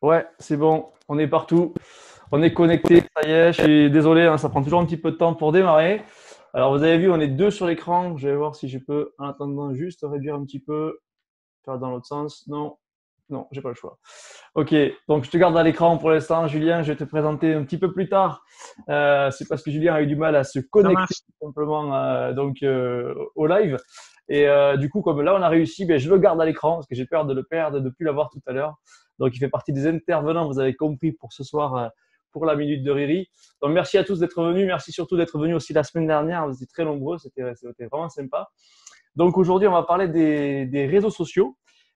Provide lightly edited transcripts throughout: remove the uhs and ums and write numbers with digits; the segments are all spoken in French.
Ouais, c'est bon, on est partout. On est connecté, ça y est. Je suis désolé, hein, ça prend toujours un petit peu de temps pour démarrer. Alors, vous avez vu, on est deux sur l'écran. Je vais voir si je peux, en attendant, juste réduire un petit peu, faire dans l'autre sens. Non, non, j'ai pas le choix. Ok, donc je te garde à l'écran pour l'instant. Julien, je vais te présenter un petit peu plus tard. C'est parce que Julien a eu du mal à se Ça connecter marche. simplement au live. Et du coup, comme là, on a réussi, ben, je le garde à l'écran parce que j'ai peur de le perdre, de ne plus l'avoir tout à l'heure. Donc, il fait partie des intervenants, vous avez compris, pour ce soir, pour la Minute de Riri. Donc, merci à tous d'être venus. Merci surtout d'être venus aussi la semaine dernière. Vous étiez très nombreux, c'était vraiment sympa. Donc, aujourd'hui, on va parler des réseaux sociaux.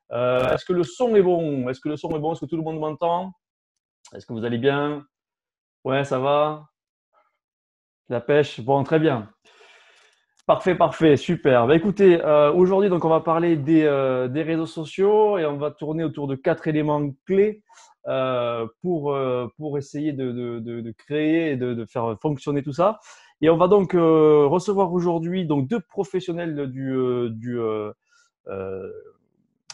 Est-ce que le son est bon? Est-ce que le son est bon? Est-ce que tout le monde m'entend? Est-ce que vous allez bien? Ouais, ça va? La pêche? Bon, très bien. Parfait, parfait, super. Bah, écoutez, aujourd'hui, donc, on va parler des réseaux sociaux et on va tourner autour de quatre éléments clés pour essayer de créer et de faire fonctionner tout ça. Et on va donc recevoir aujourd'hui donc deux professionnels euh,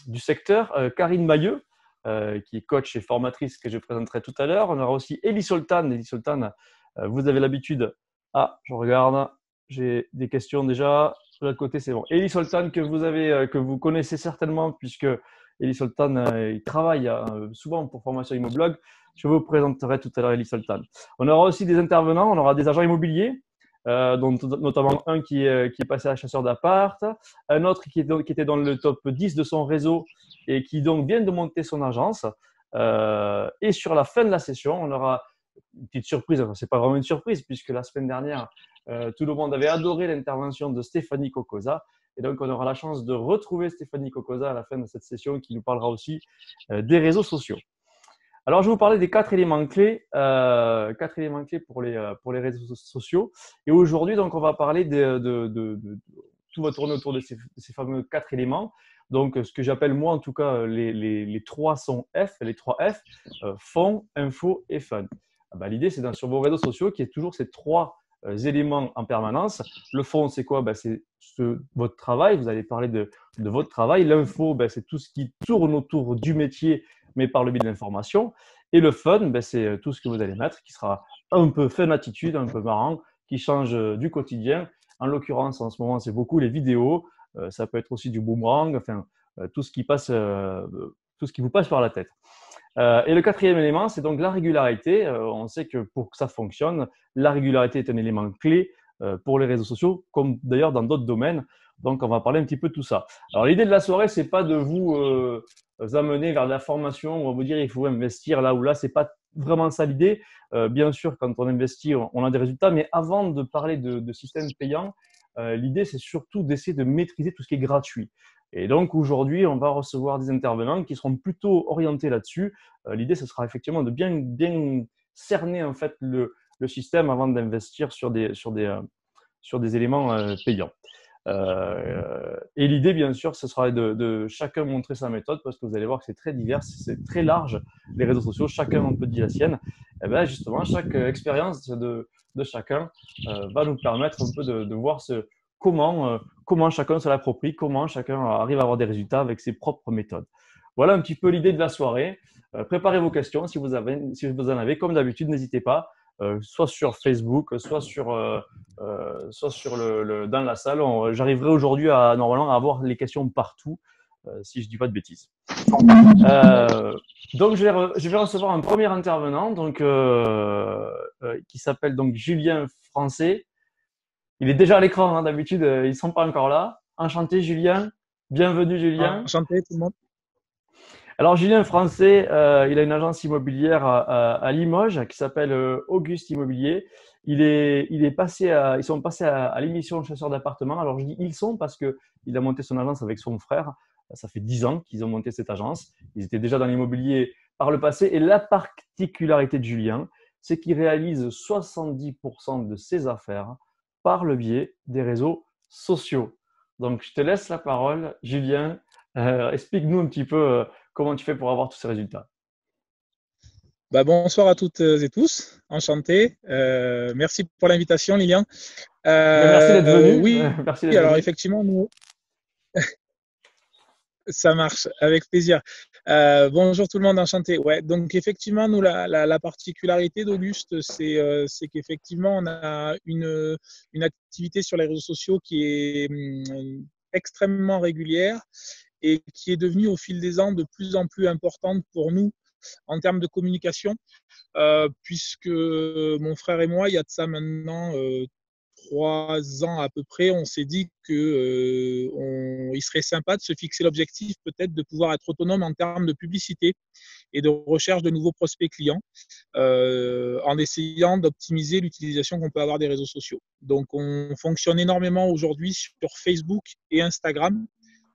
du secteur, Karine Mailleux, qui est coach et formatrice que je présenterai tout à l'heure. On aura aussi Elie Soltan. Elie Soltan, vous avez l'habitude. Ah, je regarde. J'ai des questions déjà. De l'autre côté, c'est bon. Elie Soltan, que vous connaissez certainement, puisque Elie Soltan, il travaille souvent pour Formation Immoblog. Je vous présenterai tout à l'heure Elie Soltan. On aura aussi des intervenants. On aura des agents immobiliers, dont notamment un qui est passé à chasseur d'appart, un autre qui était dans le top 10 de son réseau et qui donc vient de monter son agence. Et sur la fin de la session, on aura une petite surprise. Enfin, c'est pas vraiment une surprise puisque la semaine dernière, tout le monde avait adoré l'intervention de Stéphanie Cocosa. Et donc, on aura la chance de retrouver Stéphanie Cocosa à la fin de cette session qui nous parlera aussi des réseaux sociaux. Alors, je vais vous parler des quatre éléments clés pour les réseaux sociaux. Et aujourd'hui, donc, on va parler tout va tourner autour de ces fameux quatre éléments. Donc, ce que j'appelle moi, en tout cas, les trois sons F, les trois F, fond, info et fun. Ah bah, l'idée, c'est sur vos réseaux sociaux qu'il y ait toujours ces trois éléments en permanence. Le fond, c'est quoi? C'est votre travail. Vous allez parler de votre travail. L'info, c'est tout ce qui tourne autour du métier mais par le biais de l'information. Et le fun, c'est tout ce que vous allez mettre qui sera un peu fun attitude, un peu marrant, qui change du quotidien. En l'occurrence, en ce moment, c'est beaucoup les vidéos. Ça peut être aussi du boomerang, enfin, tout ce qui passe, tout ce qui vous passe par la tête. Et le quatrième élément, c'est donc la régularité. On sait que pour que ça fonctionne, la régularité est un élément clé pour les réseaux sociaux, comme d'ailleurs dans d'autres domaines. Donc, on va parler un petit peu de tout ça. Alors, l'idée de la soirée, c'est pas de vous amener vers de la formation. On va vous dire il faut investir là ou là. C'est pas vraiment ça l'idée. Bien sûr, quand on investit, on a des résultats. Mais avant de parler de système payant, l'idée, c'est surtout d'essayer de maîtriser tout ce qui est gratuit. Et donc aujourd'hui, on va recevoir des intervenants qui seront plutôt orientés là-dessus. L'idée, ce sera effectivement de bien cerner en fait le système avant d'investir sur des éléments payants. Et l'idée, bien sûr, ce sera de chacun montrer sa méthode parce que vous allez voir que c'est très divers, c'est très large, les réseaux sociaux, chacun un peu dit la sienne. Et bien justement, chaque expérience de chacun va nous permettre un peu de voir comment chacun se l'approprie, comment chacun arrive à avoir des résultats avec ses propres méthodes. Voilà un petit peu l'idée de la soirée. Préparez vos questions si vous en avez. Comme d'habitude, n'hésitez pas, soit sur Facebook, soit sur dans la salle. J'arriverai aujourd'hui normalement à avoir les questions partout, si je ne dis pas de bêtises. Donc, je vais recevoir un premier intervenant qui s'appelle donc Julien Français. Il est déjà à l'écran, hein, d'habitude, ils ne sont pas encore là. Enchanté, Julien. Bienvenue, Julien. Enchanté tout le monde. Alors, Julien Français, il a une agence immobilière à Limoges qui s'appelle Auguste Immobilier. Ils sont passés à l'émission Chasseur d'appartements. Alors, je dis ils sont parce qu'il a monté son agence avec son frère. Ça fait 10 ans qu'ils ont monté cette agence. Ils étaient déjà dans l'immobilier par le passé. Et la particularité de Julien, c'est qu'il réalise 70% de ses affaires par le biais des réseaux sociaux. Donc, je te laisse la parole, Julien. Explique-nous un petit peu comment tu fais pour avoir tous ces résultats. Bonsoir à toutes et tous. Enchanté. Merci pour l'invitation, Lilian. Mais merci d'être venu. Oui, Merci d'être alors venu. effectivement, nous, Ça marche, avec plaisir. Bonjour tout le monde, enchanté. Ouais, donc effectivement, nous, la particularité d'Auguste, c'est qu'effectivement, on a une activité sur les réseaux sociaux qui est extrêmement régulière et qui est devenue au fil des ans de plus en plus importante pour nous en termes de communication, puisque mon frère et moi, il y a de ça maintenant 3 ans à peu près, on s'est dit qu'il serait sympa de se fixer l'objectif peut-être de pouvoir être autonome en termes de publicité et de recherche de nouveaux prospects clients, en essayant d'optimiser l'utilisation qu'on peut avoir des réseaux sociaux. Donc on fonctionne énormément aujourd'hui sur Facebook et Instagram,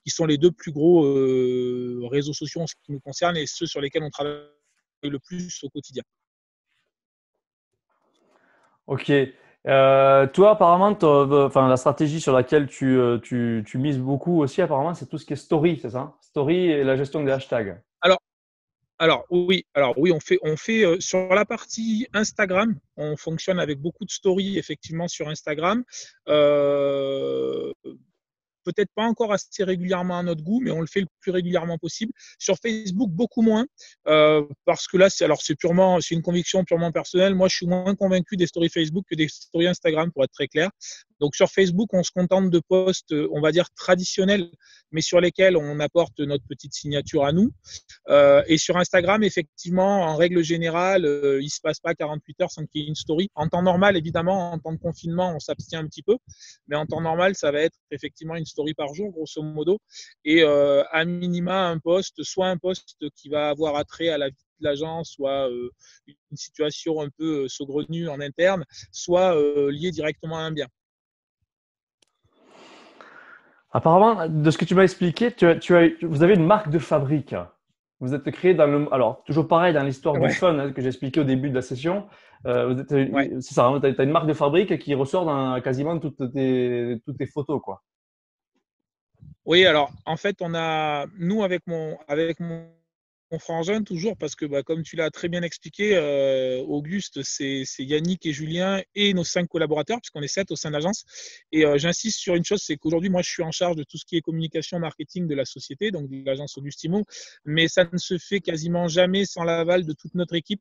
qui sont les deux plus gros réseaux sociaux en ce qui nous concerne et ceux sur lesquels on travaille le plus au quotidien. Ok. Toi, apparemment, enfin, la stratégie sur laquelle tu mises beaucoup aussi, apparemment, c'est tout ce qui est story, c'est ça? Story et la gestion des hashtags. Alors, alors oui, on fait sur la partie Instagram, on fonctionne avec beaucoup de stories effectivement sur Instagram. Euh, Peut-être pas encore assez régulièrement à notre goût, mais on le fait le plus régulièrement possible. Sur Facebook, beaucoup moins, parce que là, c'est une conviction purement personnelle. Moi, je suis moins convaincu des stories Facebook que des stories Instagram, pour être très clair. Donc sur Facebook, on se contente de posts, on va dire traditionnels, mais sur lesquels on apporte notre petite signature à nous. Et sur Instagram, effectivement, en règle générale, il ne se passe pas 48 heures sans qu'il y ait une story. En temps normal, évidemment, en temps de confinement, on s'abstient un petit peu. Mais en temps normal, ça va être effectivement une story par jour, grosso modo. Et à minima, soit un post qui va avoir attrait à la vie de l'agent, soit une situation un peu saugrenue en interne, soit liée directement à un bien. Apparemment, de ce que tu m'as expliqué, vous avez une marque de fabrique. Vous êtes créé dans le, alors toujours pareil dans l'histoire du Ouais, fun hein, que j'ai expliqué au début de la session. ouais. C'est ça, tu as une marque de fabrique qui ressort dans quasiment toutes tes photos, quoi. Oui, alors en fait, nous avec mon frangin toujours, parce que comme tu l'as très bien expliqué, Auguste, c'est Yannick et Julien et nos 5 collaborateurs, puisqu'on est 7 au sein de l'agence. Et j'insiste sur une chose, c'est qu'aujourd'hui, moi, je suis en charge de tout ce qui est communication marketing de la société, donc de l'agence Augustimo, mais ça ne se fait quasiment jamais sans l'aval de toute notre équipe,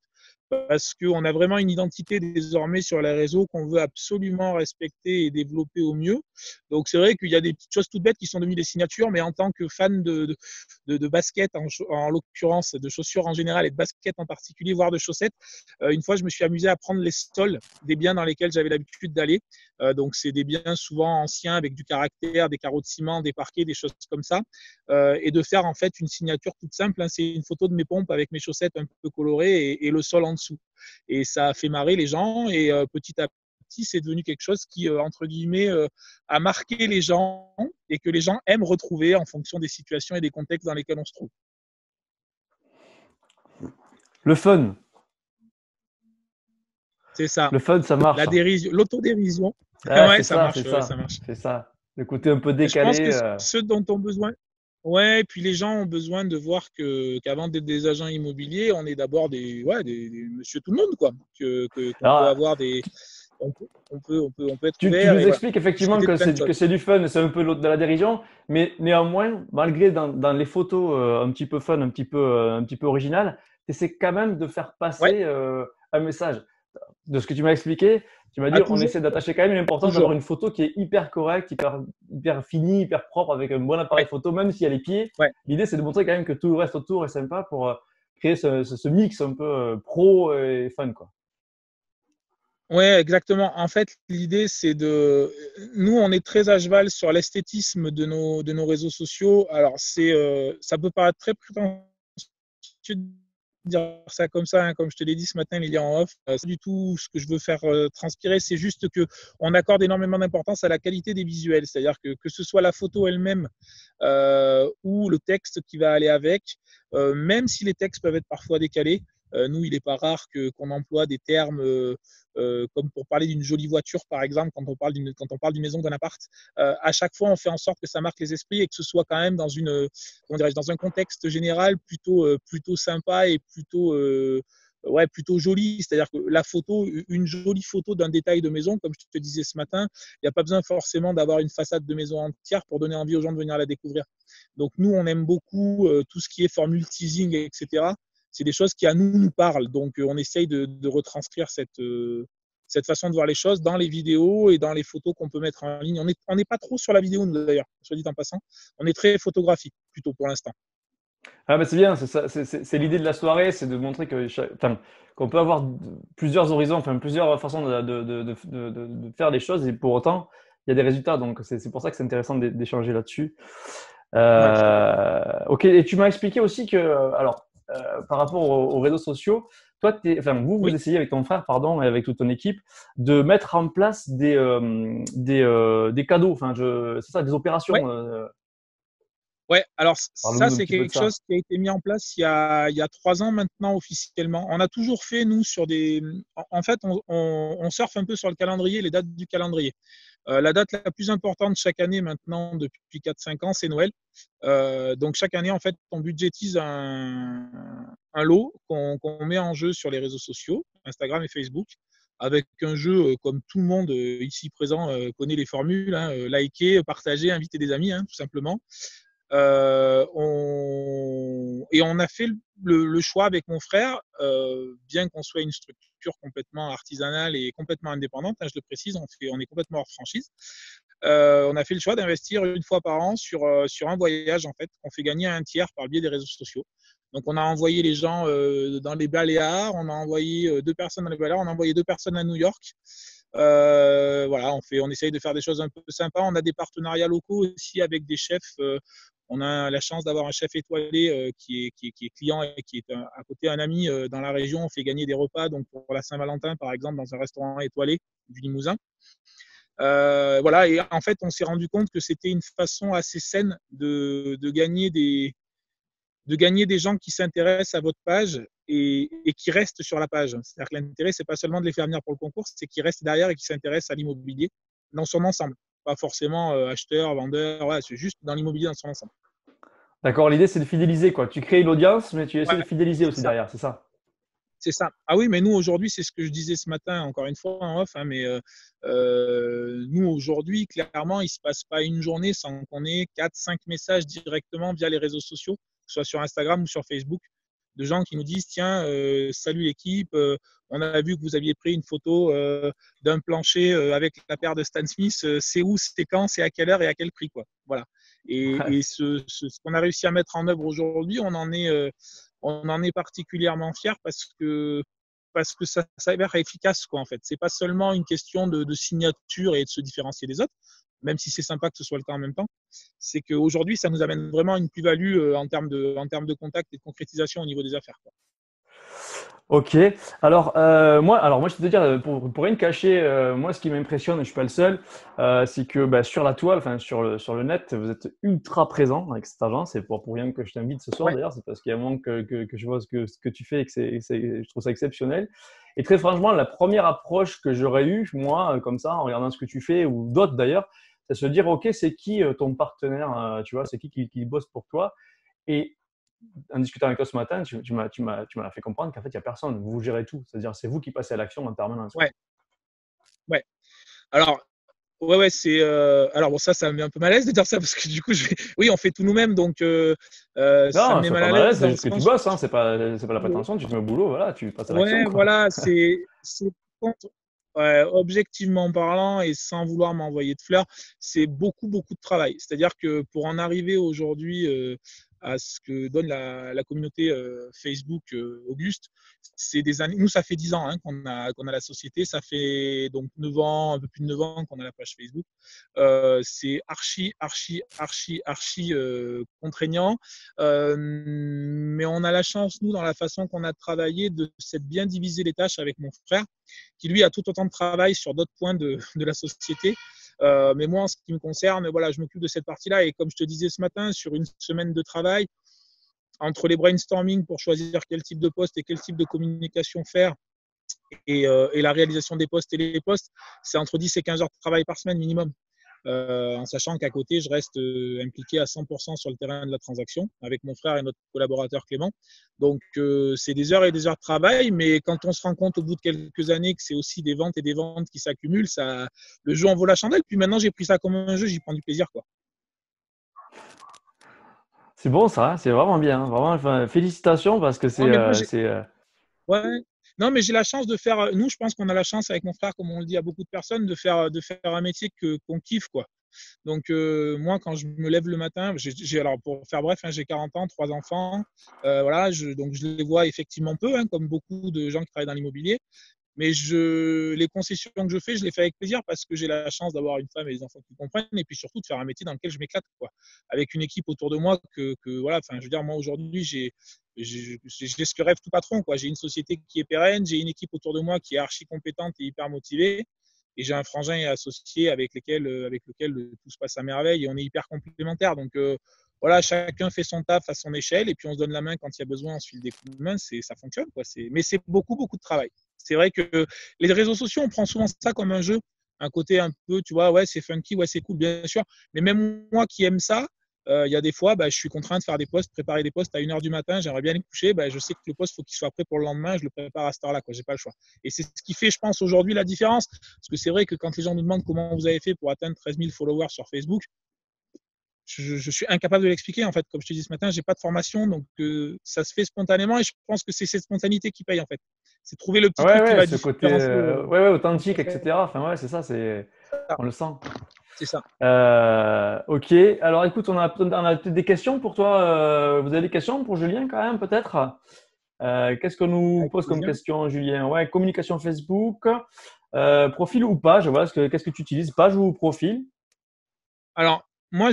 parce qu'on a vraiment une identité désormais sur les réseaux qu'on veut absolument respecter et développer au mieux. Donc c'est vrai qu'il y a des petites choses toutes bêtes qui sont devenues des signatures, mais en tant que fan de basket, en l'occurrence de chaussures en général et de basket en particulier, voire de chaussettes, une fois je me suis amusé à prendre les sols des biens dans lesquels j'avais l'habitude d'aller. Donc c'est des biens souvent anciens avec du caractère, des carreaux de ciment, des parquets, des choses comme ça, et de faire en fait une signature toute simple, hein. C'est une photo de mes pompes avec mes chaussettes un peu colorées et le sol en dessous. Et ça a fait marrer les gens et petit à petit, c'est devenu quelque chose qui, entre guillemets, a marqué les gens et que les gens aiment retrouver en fonction des situations et des contextes dans lesquels on se trouve. Le fun, C'est ça. le fun, ça La marche. dérision, l'autodérision. Ouais, Ouais, c'est ça ça, marche, c'est ouais, ça ça, marche. c'est ça. Le côté un peu Je pense décalé. que ceux dont ont besoin, ouais, puis les gens ont besoin de voir qu'avant d'être des agents immobiliers, on est d'abord des monsieur tout le monde, quoi. Qu'on peut Alors, avoir des, on peut être tu ouvert et nous voilà, expliques effectivement discuter de que plein de que choses. c'est du fun, c'est un peu de la dérision, mais néanmoins, malgré dans les photos un petit peu fun, un petit peu originales, tu essaies quand même de faire Ouais, passer un message. De ce que tu m'as expliqué, tu m'as dit on toujours, essaie d'attacher quand même l'importance d'avoir toujours. une photo qui est hyper correcte, hyper finie, hyper propre, avec un bon appareil Ouais, photo, même s'il y a les pieds. ouais. L'idée, c'est de montrer quand même que tout le reste autour est sympa pour créer ce mix un peu pro et fun, quoi. Ouais, exactement. En fait, l'idée, c'est de. Nous, on est très à cheval sur l'esthétisme de nos réseaux sociaux. Alors, ça peut paraître très prétentieux de dire ça comme ça, hein. Comme je te l'ai dit ce matin, il y a en off. C'est pas du tout ce que je veux faire transpirer. C'est juste que on accorde énormément d'importance à la qualité des visuels. C'est-à-dire que ce soit la photo elle-même ou le texte qui va aller avec, même si les textes peuvent être parfois décalés. Nous, il n'est pas rare qu'on emploie des termes comme pour parler d'une jolie voiture, par exemple, quand on parle d'une maison, d'un appart. À chaque fois, on fait en sorte que ça marque les esprits et que ce soit quand même dans un contexte général plutôt sympa et plutôt ouais, plutôt jolie. C'est-à-dire que la photo, une jolie photo d'un détail de maison, comme je te disais ce matin, il n'y a pas besoin forcément d'avoir une façade de maison entière pour donner envie aux gens de venir la découvrir. Donc nous, on aime beaucoup tout ce qui est formule teasing, etc. C'est des choses qui à nous parlent. Donc on essaye de retranscrire cette façon de voir les choses dans les vidéos et dans les photos qu'on peut mettre en ligne. On n'est pas trop sur la vidéo, nous, d'ailleurs, soit dit en passant. On est très photographique, plutôt pour l'instant. Ah bah c'est bien, c'est l'idée de la soirée, c'est de montrer que qu'on peut avoir plusieurs horizons, enfin plusieurs façons de faire les choses et pour autant il y a des résultats. Donc c'est pour ça que c'est intéressant d'échanger là-dessus. Ouais. Ok, et tu m'as expliqué aussi que par rapport aux réseaux sociaux, toi vous Oui. essayez avec ton frère, pardon, et avec toute ton équipe de mettre en place des cadeaux, c'est ça, des Ouais. opérations. Ouais, alors ça, Parle-nous un c'est petit peu de quelque ça. chose qui a été mis en place il y a 3 ans maintenant officiellement. On a toujours fait, nous, sur des… En fait, on surfe un peu sur le calendrier, les dates du calendrier. La date la plus importante chaque année maintenant, depuis 4-5 ans, c'est Noël. Donc chaque année, en fait, on budgétise un lot qu'on met en jeu sur les réseaux sociaux, Instagram et Facebook, avec un jeu comme tout le monde ici présent connaît les formules, hein, liker, partager, inviter des amis, hein, tout simplement. Et on a fait le choix avec mon frère, bien qu'on soit une structure complètement artisanale et complètement indépendante, hein, je le précise, on est complètement hors franchise. On a fait le choix d'investir une fois par an sur un voyage en fait, qu'on fait gagner à un tiers par le biais des réseaux sociaux. Donc on a envoyé les gens dans les Baléares, on a envoyé 2 personnes dans les Baléares, on a envoyé 2 personnes à New York. Voilà, on essaye de faire des choses un peu sympas. On a des partenariats locaux aussi avec des chefs. On a la chance d'avoir un chef étoilé qui est client et qui est à côté un ami dans la région. On fait gagner des repas donc pour la Saint-Valentin, par exemple, dans un restaurant étoilé du Limousin. Voilà, et en fait, on s'est rendu compte que c'était une façon assez saine de gagner des gens qui s'intéressent à votre page et qui restent sur la page. C'est-à-dire que l'intérêt, c'est pas seulement de les faire venir pour le concours, c'est qu'ils restent derrière et qu'ils s'intéressent à l'immobilier dans son ensemble. Pas forcément acheteur, vendeur, voilà, c'est juste dans l'immobilier dans son ensemble. D'accord, l'idée c'est de fidéliser quoi. Tu crées une audience, mais tu essaies de Ouais, fidéliser c'est aussi ça. derrière, c'est ça? C'est ça. Ah oui, mais nous aujourd'hui, c'est ce que je disais ce matin, encore une fois en off, hein, mais nous aujourd'hui, clairement, il ne se passe pas une journée sans qu'on ait 4-5 messages directement via les réseaux sociaux, que ce soit sur Instagram ou sur Facebook, de gens qui nous disent tiens, salut l'équipe, on a vu que vous aviez pris une photo d'un plancher avec la paire de Stan Smith, c'est où, c'est quand, c'est à quelle heure et à quel prix, quoi. Voilà. Et ce qu'on a réussi à mettre en œuvre aujourd'hui, on en est particulièrement fier parce que ça s'avère efficace, quoi, en fait. C'est pas seulement une question de signature et de se différencier des autres, même si c'est sympa que ce soit le cas en même temps. C'est qu'aujourd'hui, ça nous amène vraiment une plus-value en termes de contact et de concrétisation au niveau des affaires, quoi. Ok. Moi, je peux te dire, pour rien te cacher, moi, ce qui m'impressionne, et je suis pas le seul, c'est que sur la toile, enfin sur le net, vous êtes ultra présent avec cette agence. C'est pour rien que je t'invite ce soir. Ouais, D'ailleurs, c'est parce qu'il y a un moment que je vois ce que tu fais et que je trouve ça exceptionnel. Et très franchement, la première approche que j'aurais eue, moi, comme ça, en regardant ce que tu fais ou d'autres d'ailleurs, c'est se dire, ok, c'est qui ton partenaire, tu vois, c'est qui bosse pour toi. Et en discutant avec toi ce matin, tu m'as fait comprendre qu'en fait, il n'y a personne. Vous gérez tout. C'est-à-dire, c'est vous qui passez à l'action en permanence, quoi. ouais, ouais. Alors, ouais, ouais, alors bon, ça me met un peu mal à l'aise de dire ça parce que du coup, oui, on fait tout nous-mêmes, donc ça me Non, met c'est mal pas à mal à l'aise, l'aise c'est dans le juste que tu sens bosses, hein, où… c'est pas la prétention, tu te mets au boulot, voilà, tu passes à l'action, Ouais, quoi. voilà, c'est ouais, objectivement parlant et sans vouloir m'envoyer de fleurs, c'est beaucoup, beaucoup de travail. C'est-à-dire que pour en arriver aujourd'hui à ce que donne la communauté Facebook Auguste, c'est des années. Nous, ça fait 10 ans hein, qu'on a la société, ça fait donc 9 ans, un peu plus de 9 ans qu'on a la page Facebook. C'est archi, archi, archi, archi contraignant. Mais on a la chance, nous, dans la façon qu'on a travaillé, de s'être bien divisé les tâches avec mon frère, qui lui a tout autant de travail sur d'autres points de la société. Mais moi, en ce qui me concerne, voilà, je m'occupe de cette partie-là. Et comme je te disais ce matin, sur une semaine de travail, entre les brainstorming pour choisir quel type de poste et quel type de communication faire, et la réalisation des postes et les postes, c'est entre 10 et 15 heures de travail par semaine minimum. en sachant qu'à côté, je reste impliqué à 100% sur le terrain de la transaction avec mon frère et notre collaborateur Clément. Donc, c'est des heures et des heures de travail, mais quand on se rend compte au bout de quelques années que c'est aussi des ventes et des ventes qui s'accumulent, le jeu en vaut la chandelle. Puis maintenant, j'ai pris ça comme un jeu, j'y prends du plaisir, quoi. C'est bon ça, hein, c'est vraiment bien. Vraiment, enfin, félicitations parce que Non, mais moi, ouais. Non, mais j'ai la chance de faire. Nous, je pense qu'on a la chance avec mon frère, comme on le dit à beaucoup de personnes, de faire un métier qu'on kiffe, quoi. Donc, moi, quand je me lève le matin, alors pour faire bref, hein, j'ai 40 ans, 3 enfants. Voilà, donc je les vois effectivement peu, hein, comme beaucoup de gens qui travaillent dans l'immobilier. Mais les concessions que je fais, je les fais avec plaisir parce que j'ai la chance d'avoir une femme et des enfants qui comprennent et puis surtout de faire un métier dans lequel je m'éclate, quoi. Avec une équipe autour de moi voilà, enfin, je veux dire, moi aujourd'hui, j'ai ce que rêve tout patron, quoi. J'ai une société qui est pérenne, j'ai une équipe autour de moi qui est archi compétente et hyper motivée. Et j'ai un frangin et associé avec lequel tout se passe à merveille et on est hyper complémentaires. Donc, voilà, chacun fait son taf à son échelle et puis on se donne la main quand il y a besoin, on se file des coups de main, ça fonctionne, quoi. Mais c'est beaucoup, beaucoup de travail. C'est vrai que les réseaux sociaux, on prend souvent ça comme un jeu, un côté un peu, tu vois, ouais, c'est funky, ouais, c'est cool, bien sûr. Mais même moi qui aime ça, il y a des fois, je suis contraint de faire des posts, préparer des posts à 1h du matin, j'aimerais bien les coucher, je sais que le post, il faut qu'il soit prêt pour le lendemain, je le prépare à cette heure-là, quoi, j'ai pas le choix. Et c'est ce qui fait, je pense, aujourd'hui la différence. Parce que c'est vrai que quand les gens nous demandent comment vous avez fait pour atteindre 13 000 followers sur Facebook, je suis incapable de l'expliquer, en fait. Comme je te dis ce matin, j'ai pas de formation, donc ça se fait spontanément et je pense que c'est cette spontanéité qui paye, en fait. C'est trouver le petit truc qui ouais, va ce côté différencier. authentique, etc. Enfin, ouais, c'est ça, on le sent. C'est ça. Ok, alors écoute, on a peut-être des questions pour toi. Vous avez des questions pour Julien quand même, peut-être? Qu'est-ce qu'on nous Avec pose comme plaisir. question, Julien? Ouais, communication Facebook, profil ou page? Voilà, qu'est-ce que tu utilises, page ou profil? Alors, moi,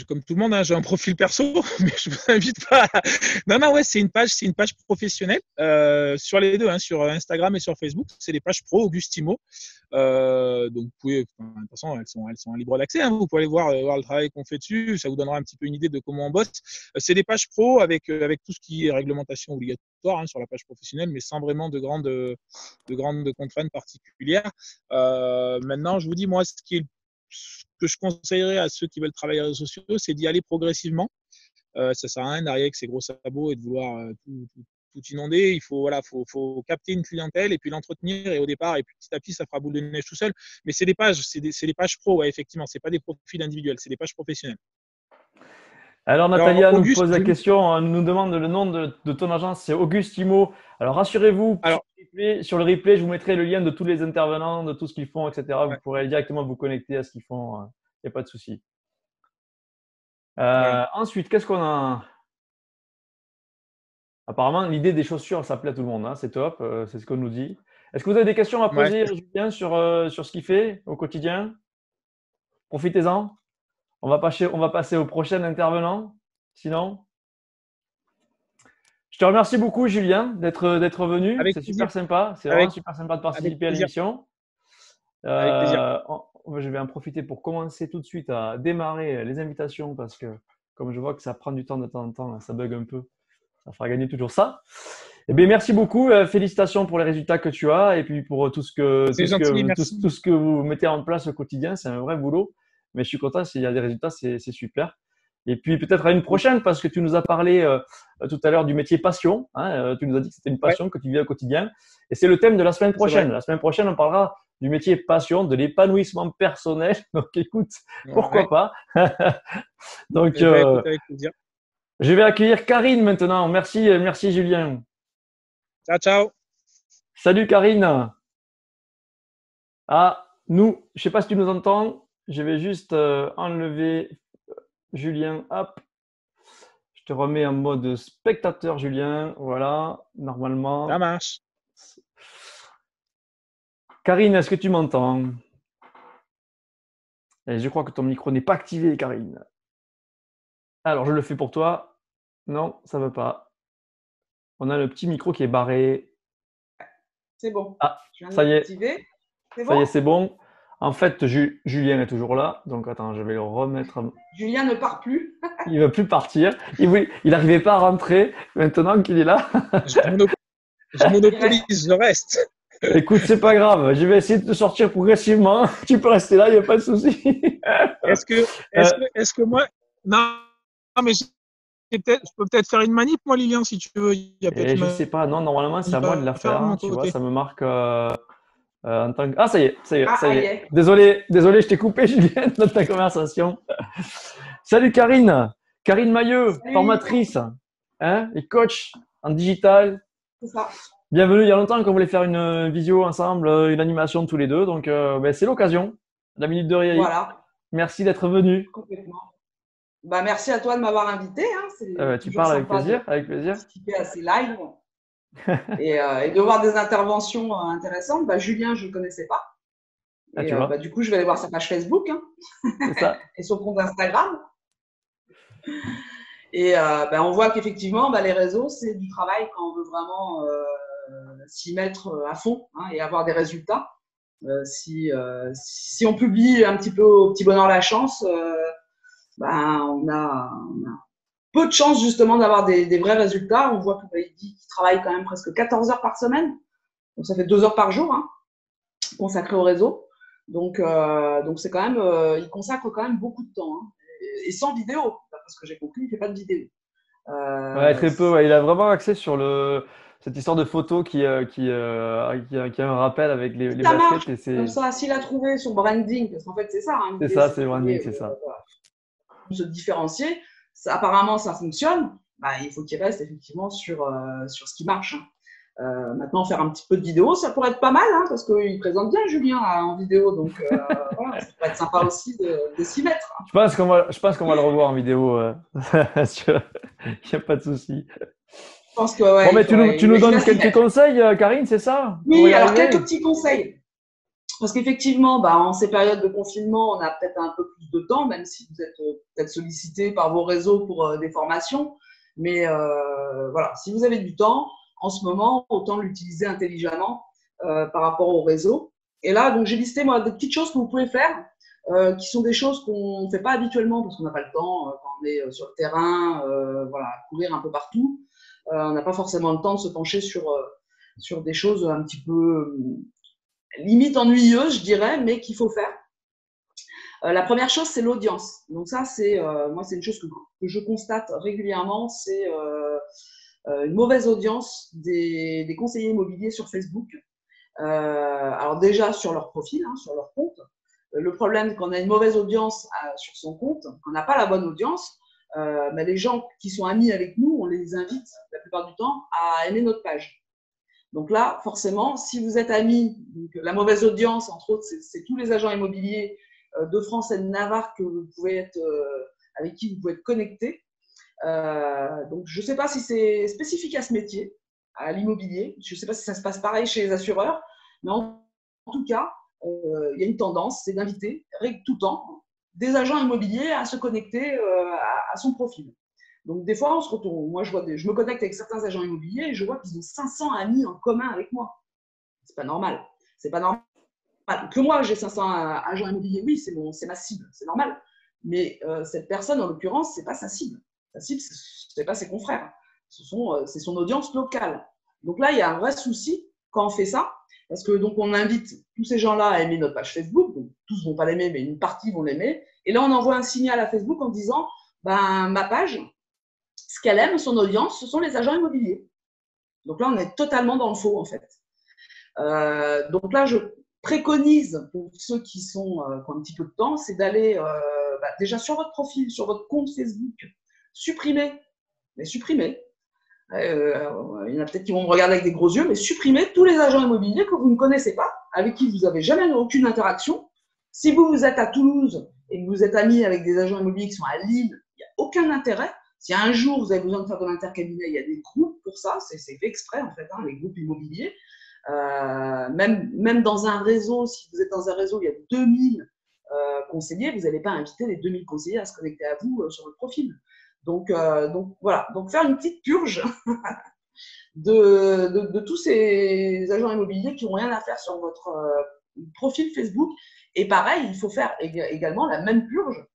comme tout le monde, hein, j'ai un profil perso, mais je vous invite pas. Non, non, ouais, c'est une page professionnelle sur les deux, hein, sur Instagram et sur Facebook. C'est des pages pro Augustimo. Donc, vous pouvez, de toute façon, elles sont en libre d'accès, hein. Vous pouvez aller voir le travail qu'on fait dessus. Ça vous donnera un petit peu une idée de comment on bosse. C'est des pages pro avec tout ce qui est réglementation obligatoire, hein, sur la page professionnelle, mais sans vraiment de grandes contraintes particulières. Maintenant, je vous dis, moi, ce que je conseillerais à ceux qui veulent travailler les réseaux sociaux, c'est d'y aller progressivement. Ça sert à rien d'arriver avec ses gros sabots et de vouloir tout inonder. Faut capter une clientèle et puis l'entretenir. Et au départ, et puis petit à petit, ça fera boule de neige tout seul. Mais c'est des pages, c'est des pages pro, ouais, effectivement. C'est pas des profils individuels, c'est des pages professionnelles. Alors, Alors, Natalia nous Auguste, pose la question, nous demande le nom de ton agence, c'est Augustimo. Alors, rassurez-vous, alors, sur le replay, je vous mettrai le lien de tous les intervenants, de tout ce qu'ils font, etc. Vous ouais, pourrez directement vous connecter à ce qu'ils font, il n'y a pas de souci. voilà. Ensuite, qu'est-ce qu'on a? Apparemment, l'idée des chaussures, ça plaît à tout le monde, hein, c'est top, c'est ce qu'on nous dit. Est-ce que vous avez des questions à Ouais. poser, Julien, sur ce qu'il fait au quotidien? Profitez-en. On va passer au prochain intervenant. Sinon, je te remercie beaucoup, Julien, d'être venu. Avec C'est plaisir. super sympa. C'est vraiment Avec, super sympa de avec participer à plaisir. l'émission. Avec plaisir. Je vais en profiter pour commencer tout de suite à démarrer les invitations parce que, comme je vois que ça prend du temps de temps en temps, ça bug un peu. Ça fera gagner toujours ça. Eh bien, merci beaucoup. Félicitations pour les résultats que tu as et puis pour C'est gentil, merci. tout ce que vous mettez en place au quotidien. C'est un vrai boulot. Mais je suis content s'il y a des résultats, c'est super. Et puis peut-être à une prochaine parce que tu nous as parlé tout à l'heure du métier passion. Hein, tu nous as dit que c'était une Ouais, passion que tu vis au quotidien. Et c'est le thème de la semaine c'est vrai. prochaine. La semaine prochaine, on parlera du métier passion, de l'épanouissement personnel. Donc écoute, pourquoi Ouais. pas. Donc, Eh ben, écoute, avec plaisir. je vais accueillir Karine maintenant. Merci Julien. Ciao, ciao. Salut Karine. Ah, je sais pas si tu nous entends. Je vais juste enlever Julien. Hop, je te remets en mode spectateur, Julien. Voilà, Ça normalement. marche. Karine, est-ce que tu m'entends? Et je crois que ton micro n'est pas activé, Karine. Alors, je le fais pour toi. Non, ça ne veut pas. On a le petit micro qui est barré. C'est bon. Ah, Je viens ça de y est. l'activer. C'est Ça y est, bon? c'est bon. En fait, Julien est toujours là. Donc, attends, je vais le remettre. Julien ne part plus. Il ne veut plus partir. Il n'arrivait pas à rentrer. Maintenant qu'il est là. Je monopolise, je reste. Écoute, c'est pas grave. Je vais essayer de te sortir progressivement. Tu peux rester là, il n'y a pas de souci. Est-ce que, Euh, est-ce que moi, non, non, mais je peux peut-être faire une manip, moi, Lilian, si tu veux. Il y a peut-être et une je sais pas. Non, normalement, c'est à manip moi de la à faire de faire. mon Tu vois, côté. ça me marque en tant que. Ah, ça y est, ça y est, Ah, ça y aïe, est. aïe. Désolé, désolé, je t'ai coupé, Julien, dans ta conversation. Salut Karine. Karine Mailleux, Salut, formatrice, hein, et coach en digital. c'est ça. Bienvenue. Il y a longtemps qu'on voulait faire une visio ensemble, une animation tous les deux. Donc, ben, c'est l'occasion. La minute de Riahi. Voilà, Merci d'être venu. complètement. Bah, merci à toi de m'avoir invité, hein. C'est Tu toujours parles avec sympa de plaisir, avec plaisir. participer à ces lives et de voir des interventions intéressantes. Bah, Julien, je ne le connaissais pas. Ah, Et tu vois, bah, du coup, je vais aller voir sa page Facebook, hein, c'est ça. et son compte Instagram. Et bah, on voit qu'effectivement, bah, les réseaux, c'est du travail quand on veut vraiment s'y mettre à fond, hein, et avoir des résultats. Si on publie un petit peu au petit bonheur la chance, ben, on a peu de chances justement d'avoir des vrais résultats. On voit qu'il dit qu'il travaille quand même presque 14 heures par semaine, donc ça fait 2 heures par jour, hein, consacré au réseau. Donc c'est quand même, il consacre quand même beaucoup de temps, hein, et sans vidéo, parce que j'ai compris, il fait pas de vidéo. Ouais, Euh, très peu. Ouais. Il a vraiment axé sur cette histoire de photo qui a un rappel avec les Ça marche baskets. Et comme c'est ça, s'il a trouvé son branding, parce qu'en fait c'est ça, hein, c'est l'idée ça, c'est c'est de le branding, trouver, c'est ça. voilà, se différencier. Ça, apparemment, ça fonctionne. Bah, il faut qu'il reste effectivement sur ce qui marche, hein. Maintenant, faire un petit peu de vidéo, ça pourrait être pas mal, hein, parce qu'il présente bien Julien là, en vidéo. Donc, voilà, ça pourrait être sympa aussi de s'y mettre. Je pense qu'on va le revoir en vidéo. Il n'y a pas de souci. Je pense que Bon, ouais, mais tu nous il va donnes s'y quelques mettre. conseils, Karine, c'est ça, pour y Oui, alors quelques arriver? petits conseils. Parce qu'effectivement, bah, en ces périodes de confinement, on a peut-être un peu plus de temps, même si vous êtes peut-être sollicité par vos réseaux pour des formations. Mais voilà, si vous avez du temps, en ce moment, autant l'utiliser intelligemment par rapport au réseau. Et là, donc j'ai listé moi des petites choses que vous pouvez faire, qui sont des choses qu'on ne fait pas habituellement parce qu'on n'a pas le temps quand on est sur le terrain, voilà, à courir un peu partout. On n'a pas forcément le temps de se pencher sur des choses un petit peu limite ennuyeuses, je dirais, mais qu'il faut faire. La première chose, c'est l'audience. Donc ça, moi, c'est une chose que je constate régulièrement, c'est une mauvaise audience des conseillers immobiliers sur Facebook. Alors déjà sur leur profil, hein, sur leur compte. Le problème, quand on a une mauvaise audience sur son compte, qu'on n'a pas la bonne audience, mais les gens qui sont amis avec nous, on les invite la plupart du temps à aimer notre page. Donc là, forcément, si vous êtes amis, donc la mauvaise audience, entre autres, c'est tous les agents immobiliers de France et de Navarre que vous pouvez être, avec qui vous pouvez être connecté. Donc je ne sais pas si c'est spécifique à ce métier, à l'immobilier. Je ne sais pas si ça se passe pareil chez les assureurs, mais en tout cas, il y a une tendance, c'est d'inviter tout le temps des agents immobiliers à se connecter à son profil. Donc des fois, on se retrouve. Moi, je me connecte avec certains agents immobiliers et je vois qu'ils ont 500 amis en commun avec moi. C'est pas normal. C'est pas normal. Que moi, j'ai 500 agents immobiliers, oui, c'est ma cible, c'est normal. Mais cette personne, en l'occurrence, c'est pas sa cible. Sa cible, c'est pas ses confrères. C'est son audience locale. Donc là, il y a un vrai souci quand on fait ça, parce que donc on invite tous ces gens-là à aimer notre page Facebook. Donc tous vont pas l'aimer, mais une partie vont l'aimer. Et là, on envoie un signal à Facebook en disant, ben ma page, ce qu'elle aime, son audience, ce sont les agents immobiliers. Donc là, on est totalement dans le faux, en fait. Donc là, je préconise pour ceux qui ont un petit peu de temps, c'est d'aller déjà sur votre profil, sur votre compte Facebook, supprimer. Il y en a peut-être qui vont me regarder avec des gros yeux, mais supprimez tous les agents immobiliers que vous ne connaissez pas, avec qui vous n'avez jamais aucune interaction. Si vous êtes à Toulouse et que vous êtes ami avec des agents immobiliers qui sont à Lille, il n'y a aucun intérêt. Si un jour vous avez besoin de faire de l'intercabinet, il y a des groupes pour ça, c'est fait exprès en fait, hein, les groupes immobiliers. Même dans un réseau, si vous êtes dans un réseau, il y a 2000 conseillers, vous n'allez pas inviter les 2000 conseillers à se connecter à vous sur votre profil. Donc voilà, donc faire une petite purge de tous ces agents immobiliers qui n'ont rien à faire sur votre profil Facebook. Et pareil, il faut faire également la même purge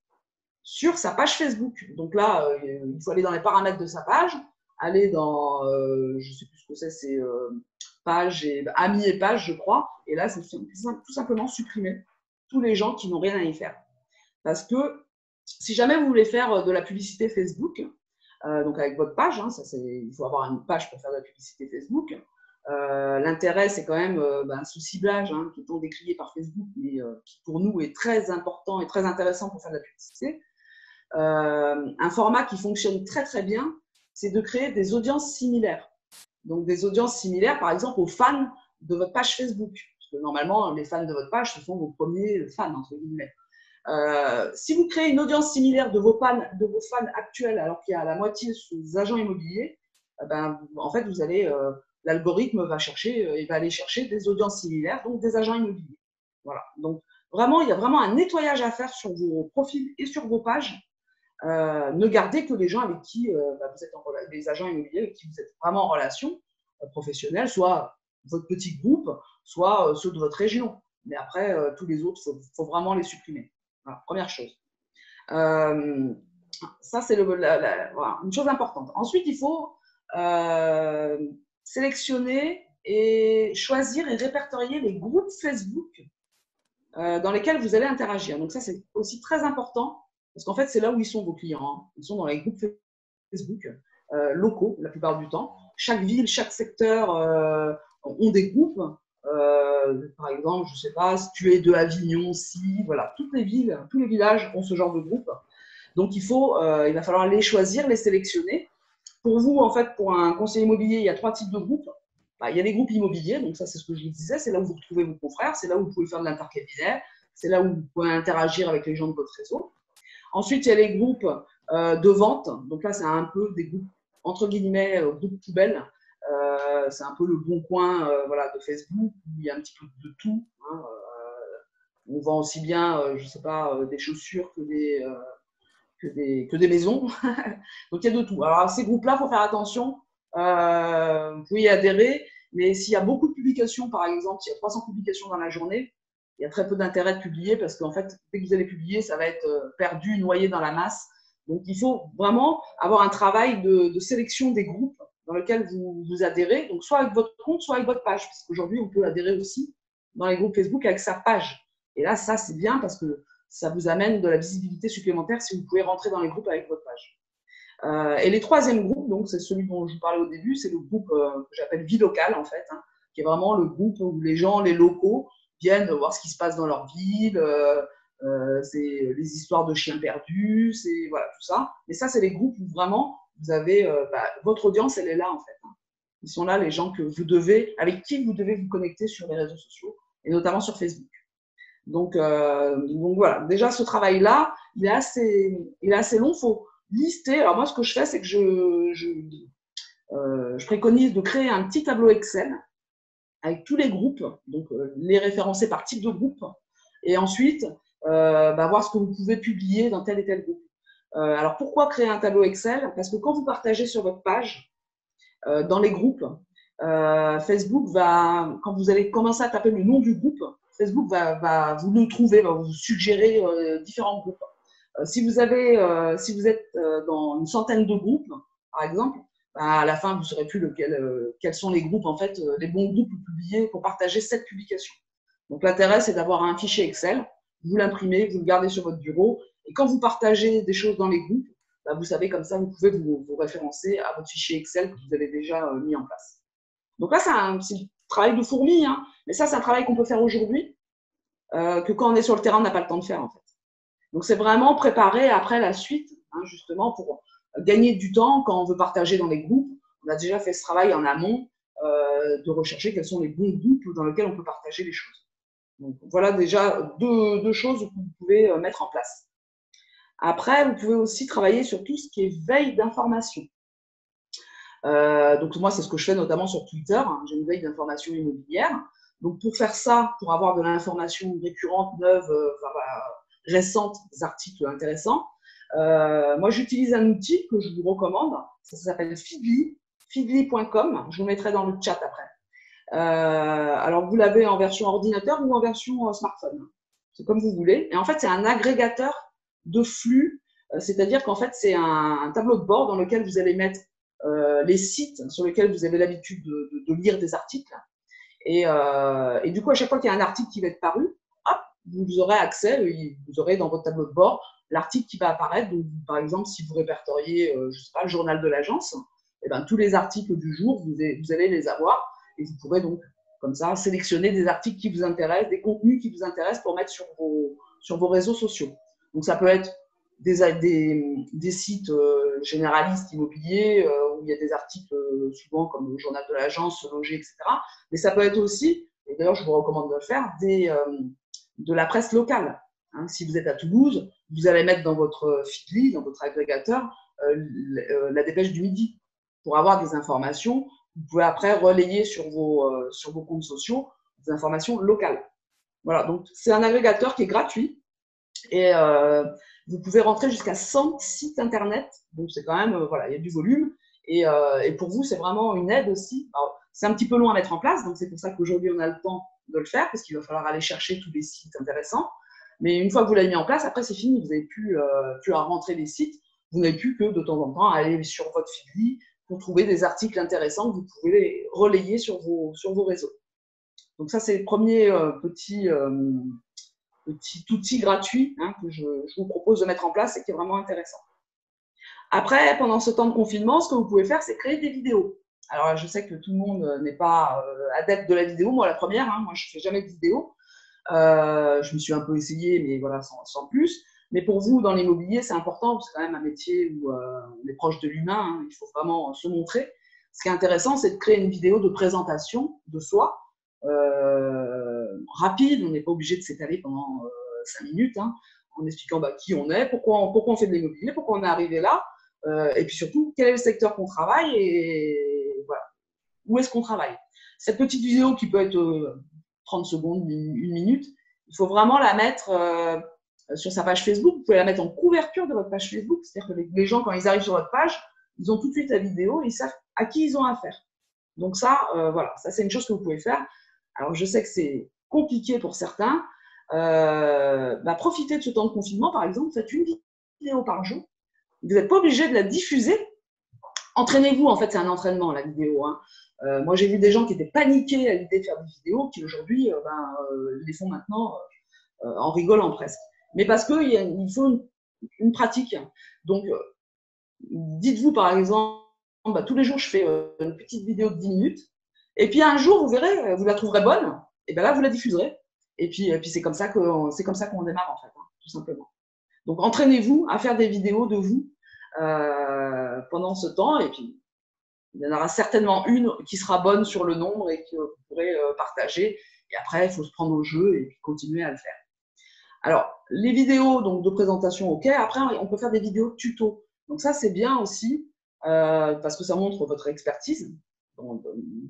sur sa page Facebook. Donc là, il faut aller dans les paramètres de sa page, aller dans, je ne sais plus ce que c'est page et amis et pages, je crois. Et là, c'est tout simplement supprimer tous les gens qui n'ont rien à y faire. Parce que si jamais vous voulez faire de la publicité Facebook, donc avec votre page, hein, il faut avoir une page pour faire de la publicité Facebook. L'intérêt, c'est quand même ce ciblage qui est tant décrié par Facebook, mais qui pour nous est très important et très intéressant pour faire de la publicité. Un format qui fonctionne très très bien, c'est de créer des audiences similaires. Donc des audiences similaires, par exemple, aux fans de votre page Facebook. Parce que normalement, les fans de votre page, ce sont vos premiers fans, entre guillemets. Si vous créez une audience similaire de vos fans actuels, alors qu'il y a la moitié sous des agents immobiliers, en fait, vous allez, l'algorithme va aller chercher des audiences similaires, donc des agents immobiliers. Voilà. Donc vraiment, il y a vraiment un nettoyage à faire sur vos profils et sur vos pages. Ne gardez que les gens avec qui vous êtes les agents immobiliers avec qui vous êtes vraiment en relation professionnelle, soit votre petit groupe, soit ceux de votre région. Mais après, tous les autres, faut vraiment les supprimer. Voilà, première chose. Ça, c'est voilà, une chose importante. Ensuite, il faut sélectionner et choisir et répertorier les groupes Facebook dans lesquels vous allez interagir. Donc ça, c'est aussi très important parce qu'en fait, c'est là où ils sont vos clients. Hein. Ils sont dans les groupes Facebook locaux la plupart du temps. Chaque ville, chaque secteur ont des groupes. Par exemple, je ne sais pas, si tu es de Avignon, voilà, toutes les villes, tous les villages ont ce genre de groupe. Donc, il va falloir les choisir, les sélectionner. Pour vous, en fait, pour un conseiller immobilier, il y a 3 types de groupes. Il y a les groupes immobiliers, donc ça, c'est ce que je vous disais, c'est là où vous retrouvez vos confrères, c'est là où vous pouvez faire de l'intercabinet, c'est là où vous pouvez interagir avec les gens de votre réseau. Ensuite, il y a les groupes de vente. Donc là, c'est un peu des groupes, entre guillemets, groupes poubelles. C'est un peu le bon coin voilà, de Facebook, où il y a un petit peu de tout. Hein. On vend aussi bien, je ne sais pas, des chaussures que des maisons. Donc, il y a de tout. Alors, à ces groupes-là, il faut faire attention. Vous pouvez y adhérer, mais s'il y a beaucoup de publications, par exemple, s'il y a 300 publications dans la journée, il y a très peu d'intérêt de publier parce qu'en fait, dès que vous allez publier, ça va être perdu, noyé dans la masse. Donc, il faut vraiment avoir un travail de sélection des groupes dans lesquels vous adhérez, donc soit avec votre compte, soit avec votre page, parce qu'aujourd'hui, on peut adhérer aussi dans les groupes Facebook avec sa page. Et là, ça, c'est bien parce que ça vous amène de la visibilité supplémentaire si vous pouvez rentrer dans les groupes avec votre page. Et les troisième groupes, donc c'est celui dont je vous parlais au début, c'est le groupe que j'appelle vie locale en fait, hein, qui est vraiment le groupe où les gens, les locaux, viennent voir ce qui se passe dans leur ville, c'est les histoires de chiens perdus, c'est voilà tout ça. Mais ça, c'est les groupes où vraiment vous avez votre audience, elle est là en fait. Hein. Ils sont là les gens avec qui vous devez vous connecter sur les réseaux sociaux et notamment sur Facebook. Donc voilà, déjà ce travail-là, il est assez long. Faut lister. Alors moi, ce que je fais, c'est que je préconise de créer un petit tableau Excel avec tous les groupes, donc les référencer par type de groupe, et ensuite voir ce que vous pouvez publier dans tel et tel groupe. Alors pourquoi créer un tableau Excel? Parce que quand vous partagez sur votre page, dans les groupes, Facebook quand vous allez commencer à taper le nom du groupe, Facebook va vous le trouver, va vous suggérer différents groupes. Si vous êtes dans une centaine de groupes, par exemple, à la fin, vous ne saurez plus quels sont les groupes, en fait, les bons groupes publiés pour partager cette publication. Donc, l'intérêt, c'est d'avoir un fichier Excel, vous l'imprimez, vous le gardez sur votre bureau, et quand vous partagez des choses dans les groupes, vous savez, comme ça, vous pouvez vous référencer à votre fichier Excel que vous avez déjà mis en place. Donc là, c'est un travail de fourmi, hein, mais ça, c'est un travail qu'on peut faire aujourd'hui, que quand on est sur le terrain, on n'a pas le temps de faire, en fait. Donc, c'est vraiment préparer après la suite, hein, justement, pour gagner du temps quand on veut partager dans les groupes. On a déjà fait ce travail en amont de rechercher quels sont les bons groupes dans lesquels on peut partager les choses. Donc, voilà déjà deux choses que vous pouvez mettre en place. Après, vous pouvez aussi travailler sur tout ce qui est veille d'information. Donc, moi, c'est ce que je fais notamment sur Twitter. Hein, j'ai une veille d'information immobilière. Donc, pour faire ça, pour avoir de l'information récurrente, neuve, récente, des articles intéressants, moi, j'utilise un outil que je vous recommande. Ça s'appelle Feedly, feedly.com. Je vous mettrai dans le chat après. Alors, vous l'avez en version ordinateur ou en version smartphone. C'est comme vous voulez. Et en fait, c'est un agrégateur de flux. C'est-à-dire qu'en fait, c'est un tableau de bord dans lequel vous allez mettre les sites sur lesquels vous avez l'habitude de lire des articles. Et du coup, à chaque fois qu'il y a un article qui va être paru, hop, vous aurez accès, vous aurez dans votre tableau de bord l'article qui va apparaître. Donc, par exemple, si vous répertoriez, je sais pas, le journal de l'agence, eh ben, tous les articles du jour, vous allez les avoir et vous pourrez donc, comme ça, sélectionner des articles qui vous intéressent, des contenus qui vous intéressent pour mettre sur vos réseaux sociaux. Donc, ça peut être des sites généralistes immobiliers où il y a des articles souvent comme le journal de l'agence, Se Loger, etc. Mais ça peut être aussi, et d'ailleurs je vous recommande de le faire, de la presse locale. Hein, si vous êtes à Toulouse, vous allez mettre dans votre Feedly, dans votre agrégateur, la dépêche du midi pour avoir des informations. Vous pouvez après relayer sur vos comptes sociaux des informations locales. Voilà, donc c'est un agrégateur qui est gratuit et vous pouvez rentrer jusqu'à 100 sites internet. Donc c'est quand même, voilà, il y a du volume et pour vous c'est vraiment une aide aussi. Alors, c'est un petit peu long à mettre en place, donc c'est pour ça qu'aujourd'hui on a le temps de le faire parce qu'il va falloir aller chercher tous les sites intéressants. Mais une fois que vous l'avez mis en place, après c'est fini, vous n'avez plus à rentrer les sites, vous n'avez plus que de temps en temps aller sur votre Feedly pour trouver des articles intéressants que vous pouvez relayer sur vos réseaux. Donc ça c'est le premier petit outil gratuit que je vous propose de mettre en place et qui est vraiment intéressant. Après, pendant ce temps de confinement, ce que vous pouvez faire, c'est créer des vidéos. Alors, je sais que tout le monde n'est pas adepte de la vidéo. Moi, la première, moi, je ne fais jamais de vidéo. Je me suis un peu essayée, mais voilà, sans plus. Mais pour vous, dans l'immobilier, c'est important. C'est quand même un métier où on est proche de l'humain. Il faut vraiment se montrer. Ce qui est intéressant, c'est de créer une vidéo de présentation de soi, rapide. On n'est pas obligé de s'étaler pendant 5 minutes, en expliquant qui on est, pourquoi on fait de l'immobilier, pourquoi on est arrivé là, et puis surtout, quel est le secteur qu'on travaille et voilà, où est-ce qu'on travaille. Cette petite vidéo qui peut être 30 secondes, une minute, il faut vraiment la mettre sur sa page Facebook. Vous pouvez la mettre en couverture de votre page Facebook, c'est-à-dire que les gens, quand ils arrivent sur votre page, ils ont tout de suite la vidéo et ils savent à qui ils ont affaire. Donc ça, voilà, ça c'est une chose que vous pouvez faire. Alors je sais que c'est compliqué pour certains. Profitez de ce temps de confinement, par exemple, faites une vidéo par jour. Vous n'êtes pas obligé de la diffuser. Entraînez-vous, en fait, c'est un entraînement, la vidéo. Moi, j'ai vu des gens qui étaient paniqués à l'idée de faire des vidéos, qui aujourd'hui les font maintenant en rigolant presque. Mais parce qu'il faut une pratique. Donc, dites-vous, par exemple, tous les jours, je fais une petite vidéo de 10 minutes. Et puis, un jour, vous verrez, vous la trouverez bonne. Et bien là, vous la diffuserez. Et puis c'est comme ça qu'on démarre, en fait, tout simplement. Donc, entraînez-vous à faire des vidéos de vous pendant ce temps. Et puis, il y en aura certainement une qui sera bonne sur le nombre et que vous pourrez partager. Et après, il faut se prendre au jeu et puis continuer à le faire. Alors, les vidéos donc, de présentation, OK. Après, on peut faire des vidéos de tuto. Donc ça, c'est bien aussi parce que ça montre votre expertise dans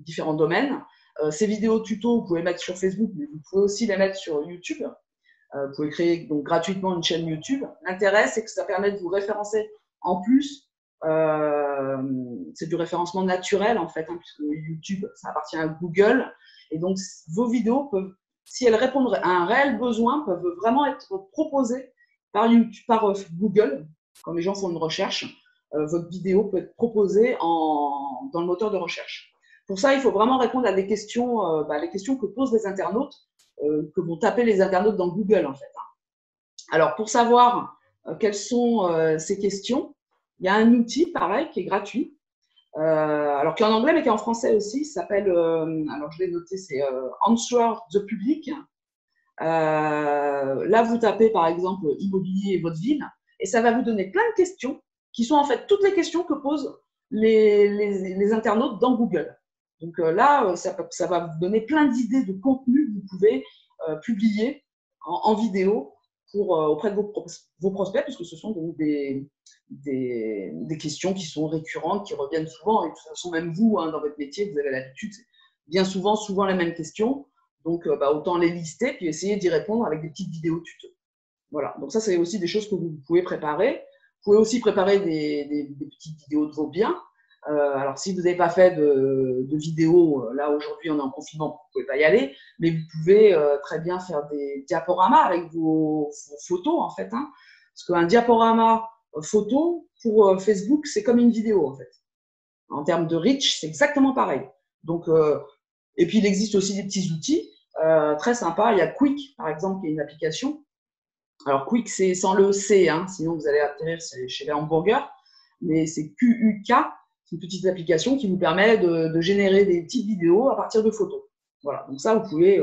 différents domaines. Ces vidéos tuto, vous pouvez mettre sur Facebook, mais vous pouvez aussi les mettre sur YouTube. Vous pouvez créer donc gratuitement une chaîne YouTube. L'intérêt, c'est que ça permet de vous référencer. En plus, c'est du référencement naturel, en fait, puisque YouTube, ça appartient à Google. Et donc, vos vidéos peuvent, si elles répondent à un réel besoin, peuvent vraiment être proposées par Google. Quand les gens font une recherche, votre vidéo peut être proposée dans le moteur de recherche. Pour ça, il faut vraiment répondre à des questions, les questions que posent les internautes, que vont taper les internautes dans Google, en fait. Alors, pour savoir quelles sont ces questions, il y a un outil, pareil, qui est gratuit, alors qui est en anglais, mais qui est en français aussi. Il s'appelle, alors je l'ai noté, c'est Answer the Public. Là, vous tapez, par exemple, immobilier et votre ville, et ça va vous donner plein de questions, qui sont en fait toutes les questions que posent les internautes dans Google. Donc là, ça va vous donner plein d'idées de contenu que vous pouvez publier en vidéo auprès de vos prospects, puisque ce sont donc des questions qui sont récurrentes, qui reviennent souvent. Et de toute façon, même vous, dans votre métier, vous avez l'habitude, c'est bien souvent les mêmes questions. Donc, autant les lister, puis essayer d'y répondre avec des petites vidéos tuto. Voilà, donc ça, c'est aussi des choses que vous pouvez préparer. Vous pouvez aussi préparer des petites vidéos de vos biens. Alors, si vous n'avez pas fait de vidéo, là, aujourd'hui, on est en confinement, vous ne pouvez pas y aller, mais vous pouvez très bien faire des diaporamas avec vos photos, en fait. Parce qu'un diaporama photo, pour Facebook, c'est comme une vidéo, en fait. En termes de reach, c'est exactement pareil. Donc, Et puis, il existe aussi des petits outils très sympas. Il y a Quick, par exemple, qui est une application. Alors, Quick, c'est sans le C, hein, sinon vous allez atterrir chez les hamburgers. Mais c'est QUK, c'est une petite application qui vous permet de générer des petites vidéos à partir de photos. Voilà, donc ça, vous pouvez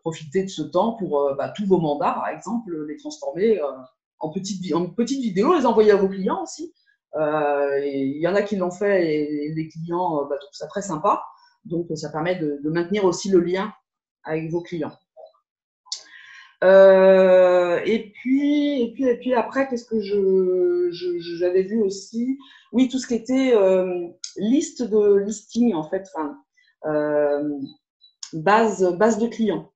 profiter de ce temps pour tous vos mandats, par exemple, les transformer en petites vidéos, les envoyer à vos clients aussi. Il y en a qui l'ont fait et les clients trouvent ça très sympa. Donc, ça permet de maintenir aussi le lien avec vos clients. Et puis après, qu'est-ce que j'avais vu aussi? Oui, tout ce qui était liste de listing, en fait, base de clients,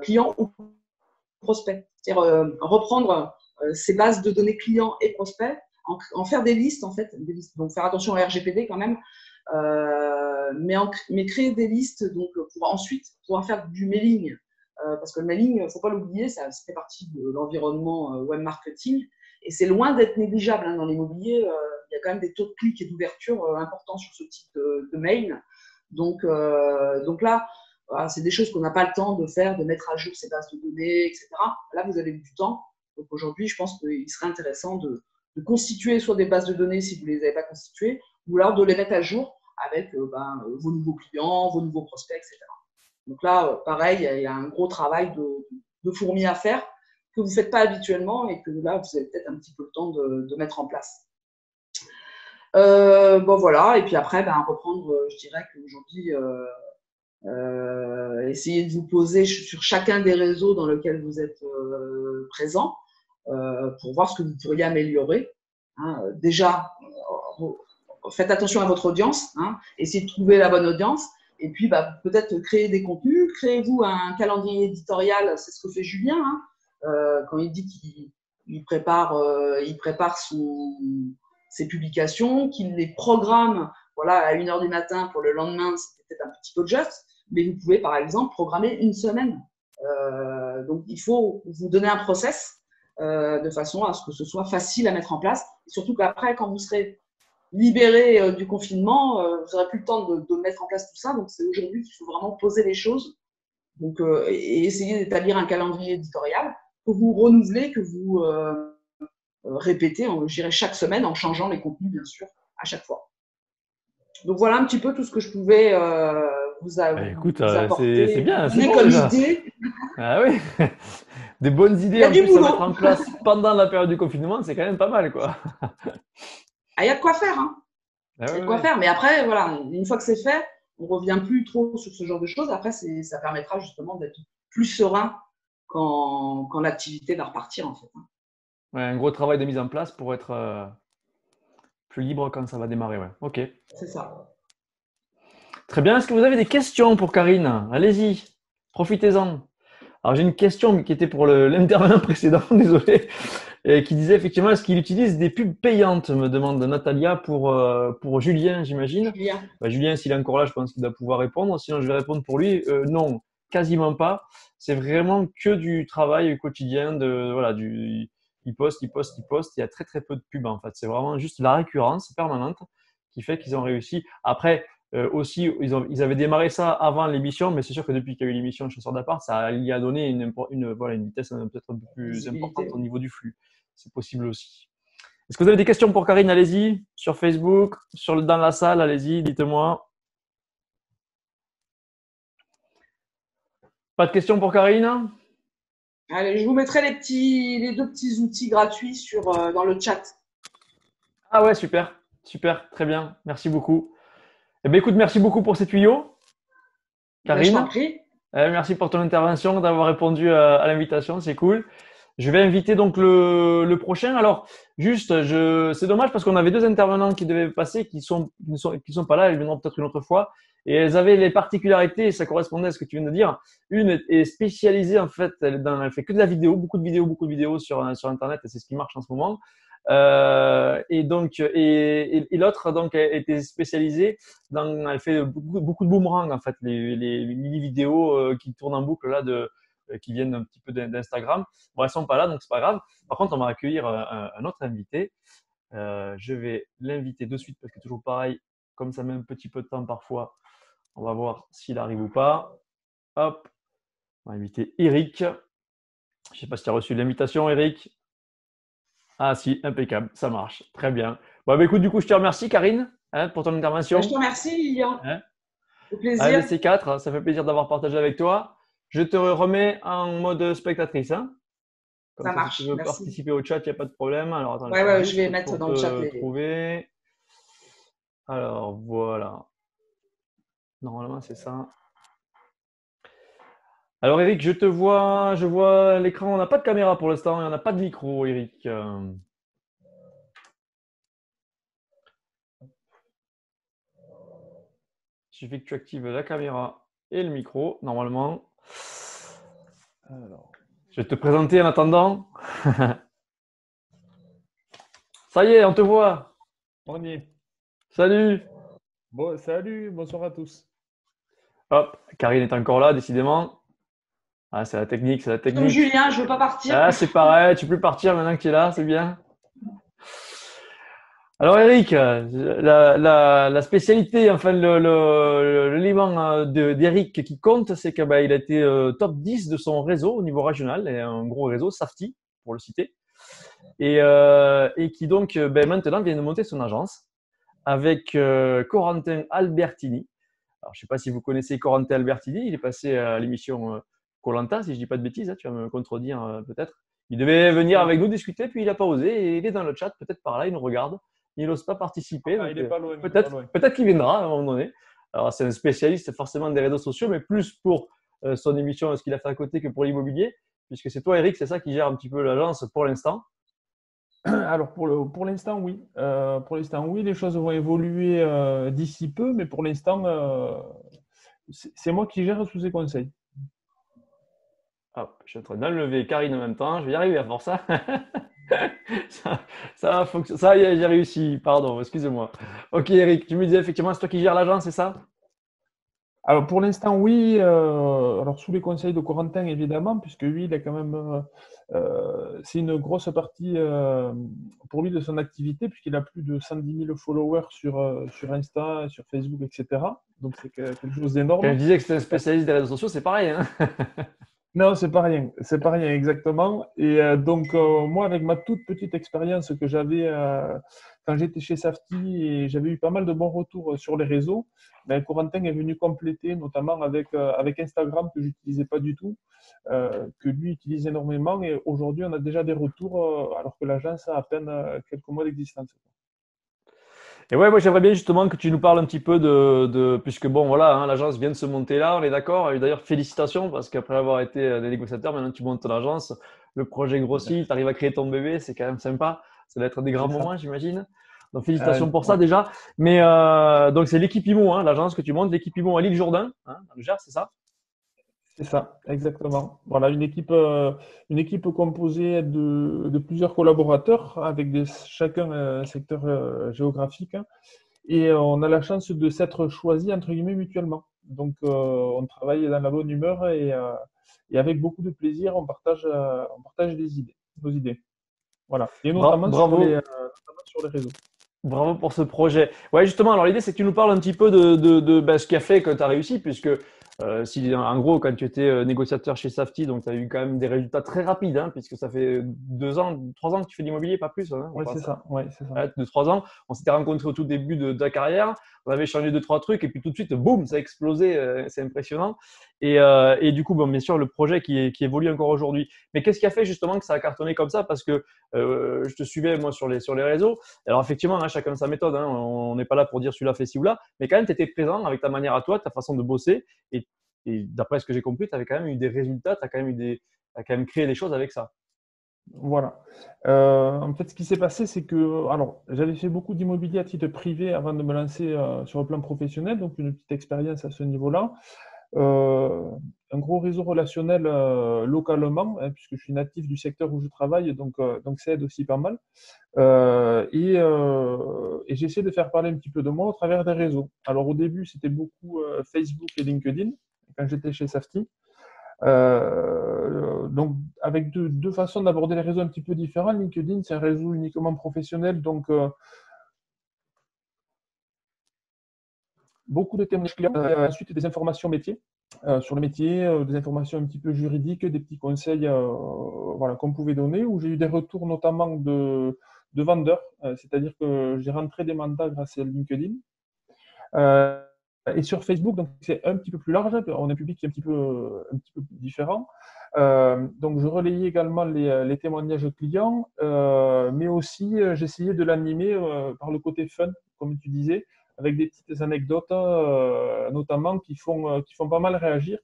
clients ou prospects. C'est-à-dire reprendre ces bases de données clients et prospects, en faire des listes, en fait, des listes. Donc, faire attention au RGPD quand même, mais créer des listes donc, pour ensuite pouvoir faire du mailing. Parce que le mailing, il ne faut pas l'oublier, ça fait partie de l'environnement web marketing et c'est loin d'être négligeable hein, dans l'immobilier. Il y a quand même des taux de clics et d'ouverture importants sur ce type de mail. Donc là, voilà, c'est des choses qu'on n'a pas le temps de faire, de mettre à jour ces bases de données, etc. Là, vous avez du temps. Donc aujourd'hui, je pense qu'il serait intéressant de constituer soit des bases de données si vous ne les avez pas constituées, ou alors de les mettre à jour avec vos nouveaux clients, vos nouveaux prospects, etc. Donc là, pareil, il y a un gros travail de fourmi à faire que vous ne faites pas habituellement et que là, vous avez peut-être un petit peu le temps de mettre en place. Voilà, et puis après, reprendre, je dirais qu'aujourd'hui, essayez de vous poser sur chacun des réseaux dans lesquels vous êtes présent pour voir ce que vous pourriez améliorer. Hein. Déjà, faites attention à votre audience, hein, essayez de trouver la bonne audience. Et puis, peut-être créer des contenus. Créez-vous un calendrier éditorial. C'est ce que fait Julien. Hein, quand il dit qu'il prépare ses publications, qu'il les programme à 1h du matin pour le lendemain, c'est peut-être un petit peu juste. Mais vous pouvez, par exemple, programmer une semaine. Donc, il faut vous donner un process de façon à ce que ce soit facile à mettre en place. Et surtout qu'après, quand vous serez libéré du confinement, vous n'aurez plus le temps de mettre en place tout ça. Donc, c'est aujourd'hui qu'il faut vraiment poser les choses et essayer d'établir un calendrier éditorial que vous renouvelez, que vous répétez, je dirais, chaque semaine en changeant les contenus, bien sûr, à chaque fois. Donc, voilà un petit peu tout ce que je pouvais vous apporter. C'est bien, c'est bon comme déjà. Idée. Ah oui, des bonnes idées en plus à mettre en place pendant la période du confinement, c'est quand même pas mal, quoi. Il y a de quoi faire, hein. Il y a de quoi faire, mais après, voilà, une fois que c'est fait, on ne revient plus trop sur ce genre de choses. Après, ça permettra justement d'être plus serein quand l'activité va repartir, en fait. Ouais, un gros travail de mise en place pour être plus libre quand ça va démarrer, ouais. Ok. C'est ça. Très bien. Est-ce que vous avez des questions pour Karine? Allez-y, profitez-en. Alors, j'ai une question qui était pour l'intervenant précédent, désolé, et qui disait effectivement, est-ce qu'il utilise des pubs payantes, me demande Natalia, pour Julien, j'imagine. Julien, s'il est encore là, je pense qu'il doit pouvoir répondre. Sinon, je vais répondre pour lui. Non, quasiment pas. C'est vraiment que du travail quotidien. Il poste. Il y a très, très peu de pubs, en fait. C'est vraiment juste la récurrence permanente qui fait qu'ils ont réussi. Après, aussi, ils avaient démarré ça avant l'émission, mais c'est sûr que depuis qu'il y a eu l'émission Chasseur d'appart, ça y a donné une vitesse peut-être un peu plus importante au niveau du flux. C'est possible aussi. Est-ce que vous avez des questions pour Karine? Allez-y, sur Facebook, dans la salle, allez-y, dites-moi. Pas de questions pour Karine? Allez, je vous mettrai les deux petits outils gratuits dans le chat. Ah ouais, super, très bien, merci beaucoup. Eh bien, écoute, merci beaucoup pour ces tuyaux, Karine. Je t'en prie. Merci pour ton intervention, d'avoir répondu à l'invitation, c'est cool. Je vais inviter donc le prochain. Alors, juste, c'est dommage parce qu'on avait deux intervenants qui devaient passer, qui sont pas là. Elles viendront peut-être une autre fois. Et elles avaient les particularités, et ça correspondait à ce que tu viens de dire. Une est spécialisée en fait, elle fait que de la vidéo, beaucoup de vidéos sur Internet, et c'est ce qui marche en ce moment. Et l'autre donc était spécialisée elle fait beaucoup de boomerangs en fait, les mini vidéos qui tournent en boucle là qui viennent un petit peu d'Instagram. Bon, elles sont pas là, donc c'est pas grave. Par contre, on va accueillir un autre invité. Je vais l'inviter de suite parce que toujours pareil, comme ça met un petit peu de temps parfois, On va voir s'il arrive ou pas. Hop, on va inviter Eric. Je ne sais pas si tu as reçu l'invitation, Eric. Ah si, impeccable, ça marche. Très bien. Bon, bah, écoute, du coup, je te remercie, Karine, hein, pour ton Bah, je intervention. te remercie, Lilian. Hein. Au Allez, plaisir. C4, ça fait plaisir d'avoir partagé avec toi. Je te remets en mode spectatrice. Hein. Comme Ça ça, si tu marche. veux Merci. participer au chat, il n'y a pas de problème. Alors, attends, Ouais, je cherche ouais, je vais juste mettre pour dans le chat te les. trouver. Alors, voilà. Normalement, c'est ça. Alors, Eric, je vois l'écran. On n'a pas de caméra pour l'instant et on n'a pas de micro, Eric. Il suffit que tu actives la caméra et le micro, normalement. Alors, je vais te présenter en attendant. Ça y est, on te voit. On y est. Salut. Bon, salut, bonsoir à tous. Hop, Karine est encore là, décidément. Ah, c'est la technique, c'est la Comme technique. Julien, je veux pas partir. Ah, c'est pareil, tu peux plus partir maintenant que tu es là, c'est bien. Alors Eric, la spécialité, enfin l'élément d'Eric qui compte, c'est qu'il a été top 10 de son réseau au niveau régional, et un gros réseau, Safety, pour le citer, et qui donc maintenant vient de monter son agence avec Corentin Albertini. Alors je ne sais pas si vous connaissez Corentin Albertini, il est passé à l'émission koh, si je ne dis pas de bêtises, hein, tu vas me contredire peut-être. Il devait venir avec nous discuter, puis il n'a pas osé, et il est dans le chat, peut-être par là, il nous regarde. Il n'ose pas participer. Ah, Donc, il n'est pas loin. il est pas loin. peut-être qu'il viendra à un moment donné. Alors, c'est un spécialiste forcément des réseaux sociaux, mais plus pour son émission, ce qu'il a fait à côté, que pour l'immobilier, puisque c'est toi, Eric, c'est ça qui gère un petit peu l'agence pour l'instant. Alors, pour l'instant, oui. Pour l'instant, oui, les choses vont évoluer d'ici peu, mais pour l'instant, c'est moi qui gère sous ses conseils. Hop, je suis en train d'enlever Karine en même temps. Je vais y arriver à force. Ça, ça, ça y est, j'ai réussi. Pardon, excusez-moi. Ok, Eric, tu me disais effectivement, c'est toi qui gères l'agence, c'est ça? Alors, pour l'instant, oui. Alors, sous les conseils de Corentin, évidemment, puisque lui, il a quand même. C'est une grosse partie pour lui de son activité, puisqu'il a plus de 110 000 followers sur Insta, sur Facebook, etc. Donc, c'est quelque chose Quand d'énorme. je disais que c'était un spécialiste des réseaux sociaux, c'est pareil. Hein. Non, c'est pas rien. C'est pas rien, exactement. Et donc, moi, avec ma toute petite expérience que j'avais quand j'étais chez Safety, et j'avais eu pas mal de bons retours sur les réseaux, ben, Corentin est venu compléter, notamment avec Instagram, que j'utilisais pas du tout, que lui utilise énormément. Et aujourd'hui, on a déjà des retours, alors que l'agence a à peine quelques mois d'existence. Et ouais, moi j'aimerais bien justement que tu nous parles un petit peu puisque bon voilà, hein, l'agence vient de se monter là, on est d'accord. Et d'ailleurs félicitations parce qu'après avoir été des négociateurs, maintenant tu montes ton agence, le projet grossit, tu arrives à créer ton bébé, c'est quand même sympa. Ça doit être des grands moments, j'imagine. Donc félicitations pour ça Ouais. déjà. Mais donc c'est l'équipe IMO, hein, l'agence que tu montes, l'équipe IMO à l'île Jourdain, hein, dans le Gers, c'est ça? C'est ça, exactement. Voilà, une équipe composée de plusieurs collaborateurs avec chacun un secteur géographique, hein. Et on a la chance de s'être choisis entre guillemets mutuellement. Donc on travaille dans la bonne humeur et avec beaucoup de plaisir, on partage nos idées. Voilà. Et notamment Bravo. notamment sur les réseaux. Bravo pour ce projet. Ouais, justement, alors l'idée, c'est que tu nous parles un petit peu de ce qui a fait que tu as réussi, puisque si en gros, quand tu étais négociateur chez Safety, donc tu as eu quand même des résultats très rapides, hein, puisque ça fait 2 ans, 3 ans que tu fais de l'immobilier, pas plus, hein, on Oui, c'est passe, ça. Ouais, c'est ça. ouais, de 3 ans. On s'était rencontrés au tout début de ta carrière, on avait changé 2, 3 trucs, et puis tout de suite, boum, ça a explosé, c'est impressionnant. Et du coup, bon, bien sûr, le projet qui évolue encore aujourd'hui. Mais qu'est-ce qui a fait justement que ça a cartonné comme ça? Parce que je te suivais, moi, sur les réseaux. Alors effectivement, hein, chacun sa méthode, hein, on n'est pas là pour dire celui-là fait ci ou là, mais quand même, tu étais présent avec ta manière à toi, ta façon de bosser, et d'après ce que j'ai compris, tu avais quand même eu des résultats, tu as quand même créé des choses avec ça. Voilà. En fait, ce qui s'est passé, c'est que, alors, j'avais fait beaucoup d'immobilier à titre privé avant de me lancer sur le plan professionnel, donc une petite expérience à ce niveau-là. Euh, un gros réseau relationnel localement, hein, puisque je suis natif du secteur où je travaille, donc ça aide aussi pas mal. Et j'essaie de faire parler un petit peu de moi au travers des réseaux. Alors au début, c'était beaucoup Facebook et LinkedIn, quand j'étais chez Safety. Donc, avec deux façons d'aborder les réseaux un petit peu différents. LinkedIn, c'est un réseau uniquement professionnel, donc beaucoup de témoignages clients, ensuite des informations métiers sur le métier, des informations un petit peu juridiques, des petits conseils voilà, qu'on pouvait donner, où j'ai eu des retours notamment de vendeurs, c'est-à-dire que j'ai rentré des mandats grâce à LinkedIn. Et sur Facebook, donc c'est un petit peu plus large, on a un public qui est un petit peu différent. Donc je relayais également les témoignages clients, mais aussi j'essayais de l'animer par le côté fun, comme tu disais, avec des petites anecdotes, notamment qui font pas mal réagir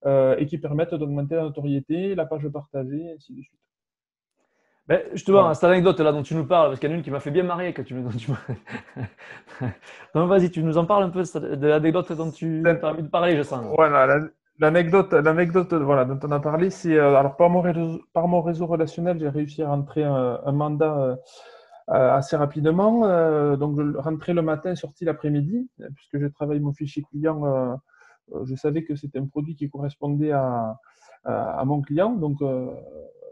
et qui permettent d'augmenter la notoriété, la page partagée, et ainsi de suite. Ben, justement, Voilà. cette anecdote-là dont tu nous parles, parce qu'il y en a une qui m'a fait bien marrer. Donc, vas-y, tu nous en parles un peu de l'anecdote dont tu as envie de parler, je sens. Voilà, l'anecdote voilà, dont on a parlé, c'est alors par mon réseau relationnel, j'ai réussi à rentrer un mandat assez rapidement. Donc, je rentrais le matin, sorti l'après-midi, puisque je travaille mon fichier client. Je savais que c'était un produit qui correspondait à mon client. Donc,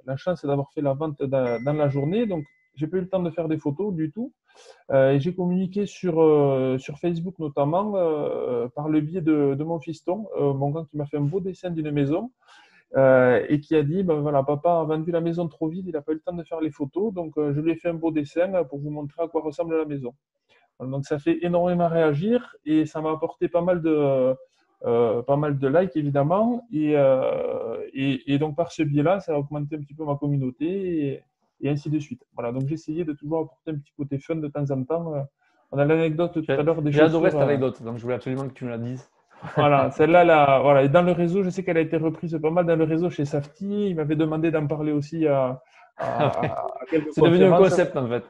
la chance, c'est d'avoir fait la vente dans la journée. Donc, j'ai pas eu le temps de faire des photos du tout. Et j'ai communiqué sur Facebook notamment par le biais de mon fiston, mon gars qui m'a fait un beau dessin d'une maison et qui a dit ben voilà, papa a vendu la maison trop vite, il n'a pas eu le temps de faire les photos, donc je lui ai fait un beau dessin pour vous montrer à quoi ressemble la maison. Donc ça fait énormément réagir et ça m'a apporté pas mal de likes évidemment et donc par ce biais-là, ça a augmenté un petit peu ma communauté et ainsi de suite. Voilà, donc j'ai essayé de toujours apporter un petit côté fun de temps en temps. On a l'anecdote tout à l'heure des J'ai adoré chaussures. cette anecdote, donc je voulais absolument que tu me la dises. Voilà, celle-là, voilà. Et dans le réseau, je sais qu'elle a été reprise pas mal dans le réseau chez Safety. Il m'avait demandé d'en parler aussi à quelques C'est devenu un conférences. concept en fait.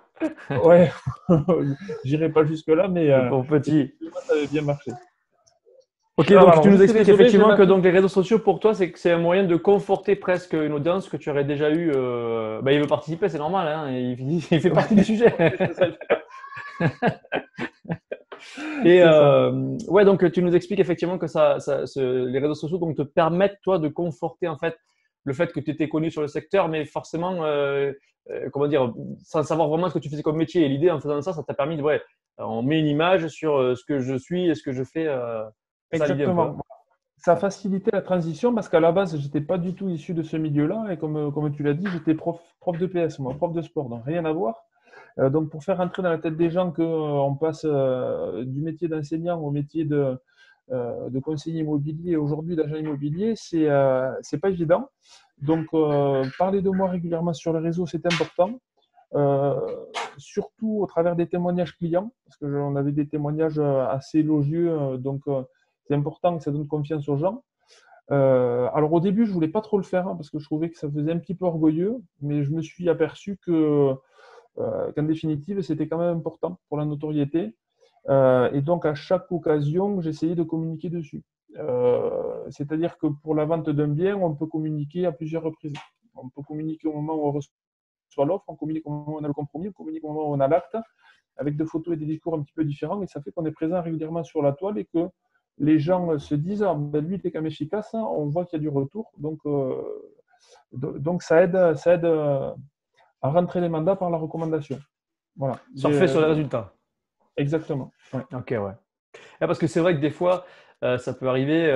Ouais, j'irai pas jusque-là, mais Le pauvre petit. effectivement, ça avait bien marché. Ok, Alors, donc tu nous j'étais expliques désolé, effectivement que donc les réseaux sociaux pour toi c'est un moyen de conforter presque une audience que tu aurais déjà eu. Ben, il veut participer, c'est normal, hein, il fait partie du sujet. Et C'est ça. ouais, donc tu nous expliques effectivement que les réseaux sociaux donc, te permettent toi de conforter en fait le fait que tu étais connu sur le secteur, mais forcément, comment dire, sans savoir vraiment ce que tu faisais comme métier. Et l'idée en faisant ça, ça t'a permis de, ouais, on met une image sur ce que je suis et ce que je fais. C'est ça l'idée un peu. Exactement. Ça a facilité la transition parce qu'à la base, j'étais pas du tout issu de ce milieu-là. Et comme tu l'as dit, j'étais prof de PS, moi, prof de sport, donc rien à voir. Donc, pour faire rentrer dans la tête des gens qu'on passe du métier d'enseignant au métier de conseiller immobilier, aujourd'hui d'agent immobilier, c'est pas évident. Donc, parler de moi régulièrement sur les réseaux, c'est important. Euh, Surtout au travers des témoignages clients, parce qu'on avait des témoignages assez élogieux, donc c'est important que ça donne confiance aux gens. Alors au début, je voulais pas trop le faire parce que je trouvais que ça faisait un petit peu orgueilleux, mais je me suis aperçu qu'en définitive, c'était quand même important pour la notoriété. Et donc, à chaque occasion, j'essayais de communiquer dessus. C'est-à-dire que pour la vente d'un bien, on peut communiquer à plusieurs reprises. On peut communiquer au moment où on reçoit l'offre, on communique au moment où on a le compromis, on communique au moment où on a l'acte, avec des photos et des discours un petit peu différents. Et ça fait qu'on est présent régulièrement sur la toile et que les gens se disent ah, ben lui, il est quand même efficace, hein, on voit qu'il y a du retour. Donc ça aide à rentrer les mandats par la recommandation. Voilà. Surfer sur les résultats. Exactement. Ouais. Ok, ouais. Parce que c'est vrai que des fois, ça peut arriver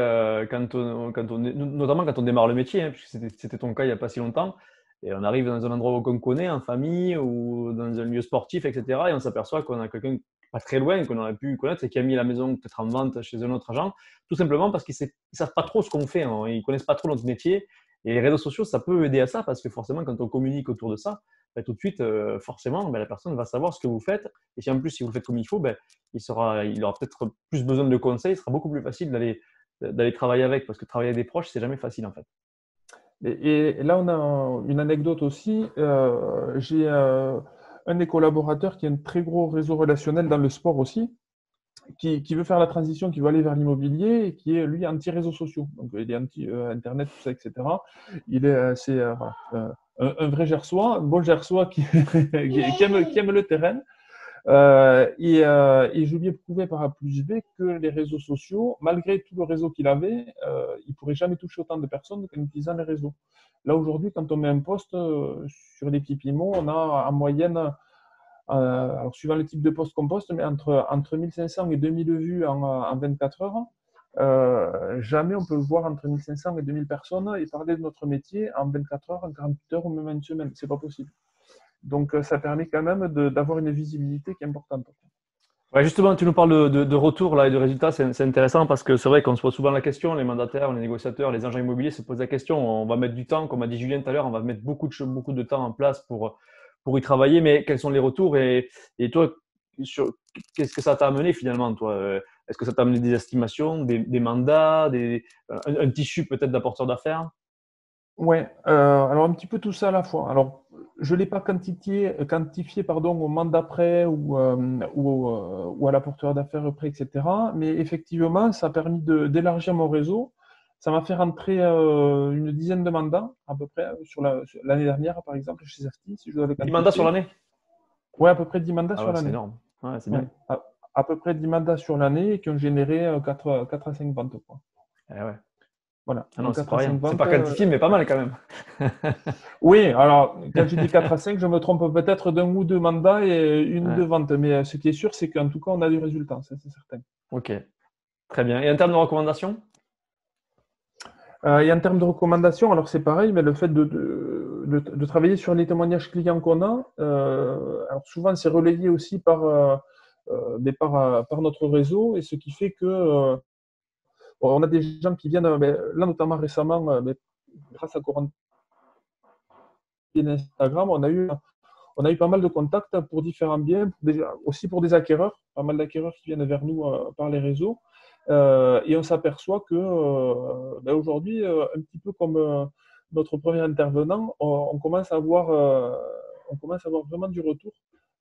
notamment quand on démarre le métier, hein, puisque c'était ton cas il n'y a pas si longtemps, et on arrive dans un endroit qu'on connaît, en famille ou dans un lieu sportif, etc. Et on s'aperçoit qu'on a quelqu'un pas très loin qu'on aurait pu connaître et qui a mis la maison peut-être en vente chez un autre agent, tout simplement parce qu'ils ne savent pas trop ce qu'on fait, hein, ils ne connaissent pas trop notre métier. Et les réseaux sociaux, ça peut aider à ça parce que forcément, quand on communique autour de ça, ben, tout de suite, forcément, ben, la personne va savoir ce que vous faites. Et si en plus, si vous le faites comme il faut, ben, il aura peut-être plus besoin de conseils. Ce sera beaucoup plus facile d'aller travailler avec parce que travailler avec des proches, c'est jamais facile en fait. Et là, on a une anecdote aussi. J'ai un des collaborateurs qui a un très gros réseau relationnel dans le sport aussi, qui veut faire la transition, qui veut aller vers l'immobilier et qui est, lui, anti-réseaux sociaux. Donc, il est anti-Internet, tout ça, etc. C'est un vrai Gersois, un bon Gersois qui aime le terrain. Et je lui ai prouvé par A plus B que les réseaux sociaux, malgré tout le réseau qu'il avait, il ne pourrait jamais toucher autant de personnes qu'en utilisant les réseaux. Là, aujourd'hui, quand on met un post sur l'équipe IMO, on a en moyenne alors suivant le type de post qu'on poste, mais entre 1500 et 2000 vues en 24 heures. Jamais on peut voir entre 1500 et 2000 personnes et parler de notre métier en 24 heures, en 48 heures ou même en une semaine. C'est pas possible. Donc, ça permet quand même d'avoir une visibilité qui est importante. Ouais, justement, tu nous parles de retour là, et de résultats, c'est intéressant parce que c'est vrai qu'on se pose souvent la question, les mandataires, les négociateurs, les agents immobiliers se posent la question. On va mettre du temps, comme a dit Julien tout à l'heure, on va mettre beaucoup de temps en place pour y travailler, mais quels sont les retours et toi, qu'est-ce que ça t'a amené finalement, toi? Est-ce que ça t'a amené des estimations, des mandats, un tissu peut-être d'apporteurs d'affaires? Ouais, alors un petit peu tout ça à la fois. Alors, je ne l'ai pas quantifié pardon, au mandat près ou à l'apporteur d'affaires près, etc. Mais effectivement, ça a permis d'élargir mon réseau. Ça m'a fait rentrer une dizaine de mandats à peu près sur l'année dernière, par exemple, chez Safety, si je dois le 10 mandats sur quantifier. l'année? Ouais, à peu près 10 mandats Ah sur ouais, c'est l'année. énorme. Ouais, c'est Ouais, bien. à peu près 10 mandats sur l'année et qui ont généré 4 à 5 ventes, quoi. Eh ouais. Voilà, Ah non, donc c'est 4 pas à rien. 5 C'est ventes. pas quantifié, mais pas mal quand même. Oui, alors quand je dis 4 à 5, je me trompe peut-être d'un ou deux mandats et une ou Ouais. deux ventes. Mais ce qui est sûr, c'est qu'en tout cas, on a du résultat, ça c'est certain. Ok, très bien. Et en termes de recommandations? Et en termes de recommandations, alors c'est pareil, mais le fait de travailler sur les témoignages clients qu'on a, alors souvent c'est relayé aussi par notre réseau, et ce qui fait que on a des gens qui viennent, là notamment récemment, grâce à Corentin et Instagram, on a eu pas mal de contacts pour différents biens, aussi pour des acquéreurs, pas mal d'acquéreurs qui viennent vers nous par les réseaux. Et on s'aperçoit que aujourd'hui, un petit peu comme notre premier intervenant, on commence à avoir vraiment du retour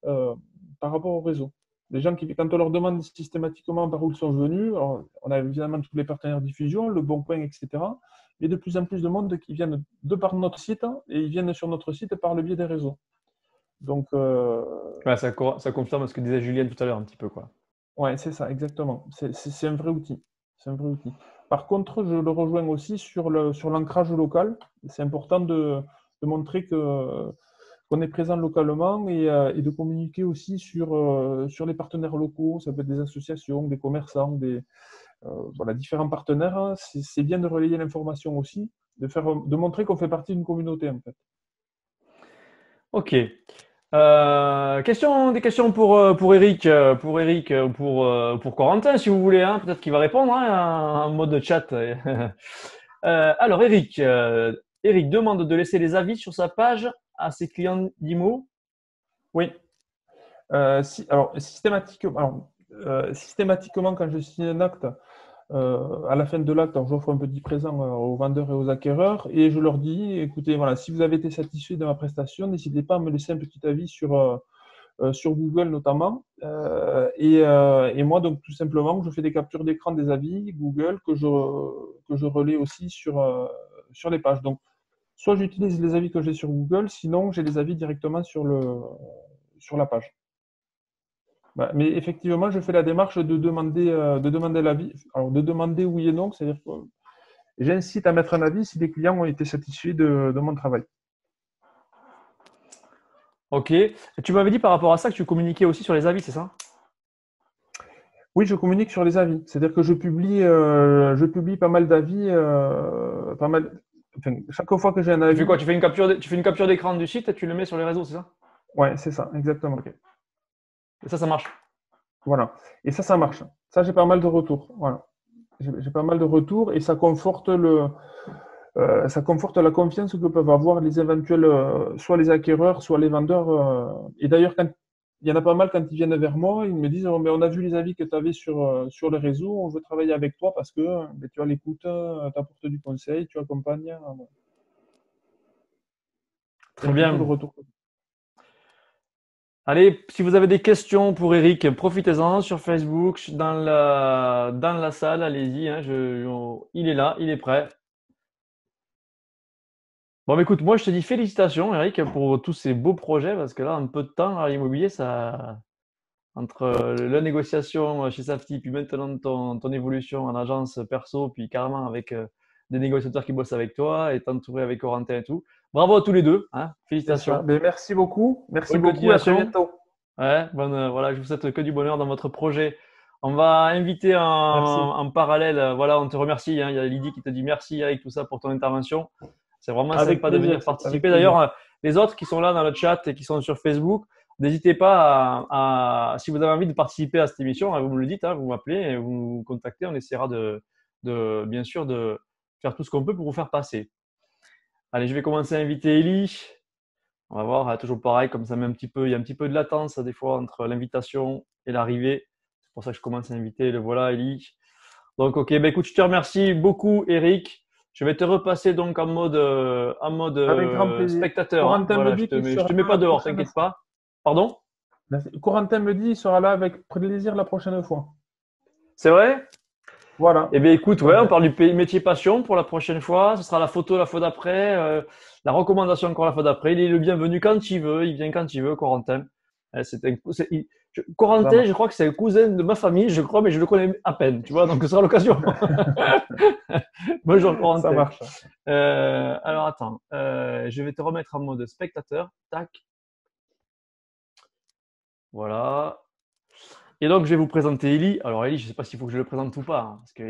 euh, par rapport au réseau. Les gens qui, quand on leur demande systématiquement par où ils sont venus, alors, on a évidemment tous les partenaires de diffusion, le Bon Coin, etc. Mais de plus en plus de monde qui viennent de par notre site et ils viennent sur notre site par le biais des réseaux. Donc, Ouais, ça confirme ce que disait Julien tout à l'heure un petit peu, quoi. ouais, c'est ça, exactement. C'est un vrai outil. C'est un vrai outil. Par contre, je le rejoins aussi sur l'ancrage local. C'est important de montrer qu'on est présent localement et de communiquer aussi sur les partenaires locaux. Ça peut être des associations, des commerçants, voilà, différents partenaires, hein. C'est bien de relayer l'information aussi, de montrer qu'on fait partie d'une communauté, en fait. Ok. Des questions pour Eric, pour Corentin, si vous voulez, hein. Peut-être qu'il va répondre, hein, en mode chat. Alors, Eric demande de laisser les avis sur sa page à ses clients d'IMO. Oui. Alors, systématiquement, quand je signe un acte, à la fin de l'acte, j'offre un petit présent aux vendeurs et aux acquéreurs et je leur dis, écoutez, voilà, si vous avez été satisfait de ma prestation, n'hésitez pas à me laisser un petit avis sur Google notamment. Et moi, donc, tout simplement, je fais des captures d'écran des avis Google que je relais aussi sur les pages. Donc, soit j'utilise les avis que j'ai sur Google, sinon j'ai les avis directement sur la page. Bah, mais effectivement, je fais la démarche de demander l'avis. Alors, de demander oui et non, c'est-à-dire que j'incite à mettre un avis si les clients ont été satisfaits de mon travail. Ok. Et tu m'avais dit par rapport à ça que tu communiquais aussi sur les avis, c'est ça? Oui, je communique sur les avis. C'est-à-dire que je publie pas mal d'avis, enfin, chaque fois que j'ai un Tu fais avis. quoi? Tu fais une capture d'écran du site et tu le mets sur les réseaux, c'est ça? Ouais, c'est ça, exactement. Ok. Et ça marche. Voilà. Et ça marche. Ça, j'ai pas mal de retours. Voilà. J'ai pas mal de retours et ça conforte la confiance que peuvent avoir les éventuels, soit les acquéreurs, soit les vendeurs. Et d'ailleurs, quand il y en a pas mal quand ils viennent vers moi, ils me disent oh, mais on a vu les avis que tu avais sur les réseaux, on veut travailler avec toi parce que tu as l'écoute, tu apportes du conseil, tu accompagnes. C'est Très un petit peu le bien. retour. Allez, si vous avez des questions pour Eric, profitez-en sur Facebook, dans la salle, allez-y, hein, il est là, il est prêt. Bon, mais écoute, moi je te dis félicitations, Eric, pour tous ces beaux projets, parce que là, en peu de temps, à l'immobilier, entre la négociation chez Safety, puis maintenant ton évolution en agence perso, puis carrément avec des négociateurs qui bossent avec toi, et t'entourer avec Corentin et tout. Bravo à tous les deux, hein, C'est ça. félicitations. Mais merci beaucoup. Merci Bonne beaucoup et à très continuation. bientôt. Ouais, voilà, je vous souhaite que du bonheur dans votre projet. On va inviter Merci. en parallèle, voilà, on te remercie, hein. Il y a Lydie qui te dit merci avec tout ça pour ton intervention. C'est vraiment Avec sympa de plaisir. venir Avec participer. plaisir. D'ailleurs, les autres qui sont là dans le chat et qui sont sur Facebook, n'hésitez pas si vous avez envie de participer à cette émission, hein, vous me le dites, hein, vous m'appelez et vous nous contactez. On essaiera bien sûr, de faire tout ce qu'on peut pour vous faire passer. Allez, je vais commencer à inviter Ellie. On va voir, toujours pareil, comme ça met il y a un petit peu de latence des fois entre l'invitation et l'arrivée. C'est pour ça que je commence à inviter. Le voilà, Ellie. Donc, ok, ben écoute, je te remercie beaucoup, Eric. Je vais te repasser donc en mode Avec grand plaisir. spectateur, hein. Corentin me Voilà, dit qu'il je sera te mets là pas la dehors, prochaine t'inquiète fois. pas. Pardon? Merci. Corentin me dit qu'il sera là avec plaisir la prochaine fois. C'est vrai? Voilà. Eh bien, écoute, ouais, on Corentin. parle du métier passion pour la prochaine fois. Ce sera la photo la fois d'après, la recommandation encore la fois d'après. Il est le bienvenu quand il veut. Il vient quand il veut, Corentin. Ça Corentin, je marche. crois que c'est un cousin de ma famille, je crois, mais je le connais à peine. Tu vois, donc ce sera l'occasion. Bonjour, Ça Corentin. marche. Alors, attends. Je vais te remettre en mode spectateur. Tac. Voilà. Et donc, je vais vous présenter Eli. Alors, Eli, je ne sais pas s'il faut que je le présente ou pas, hein, parce que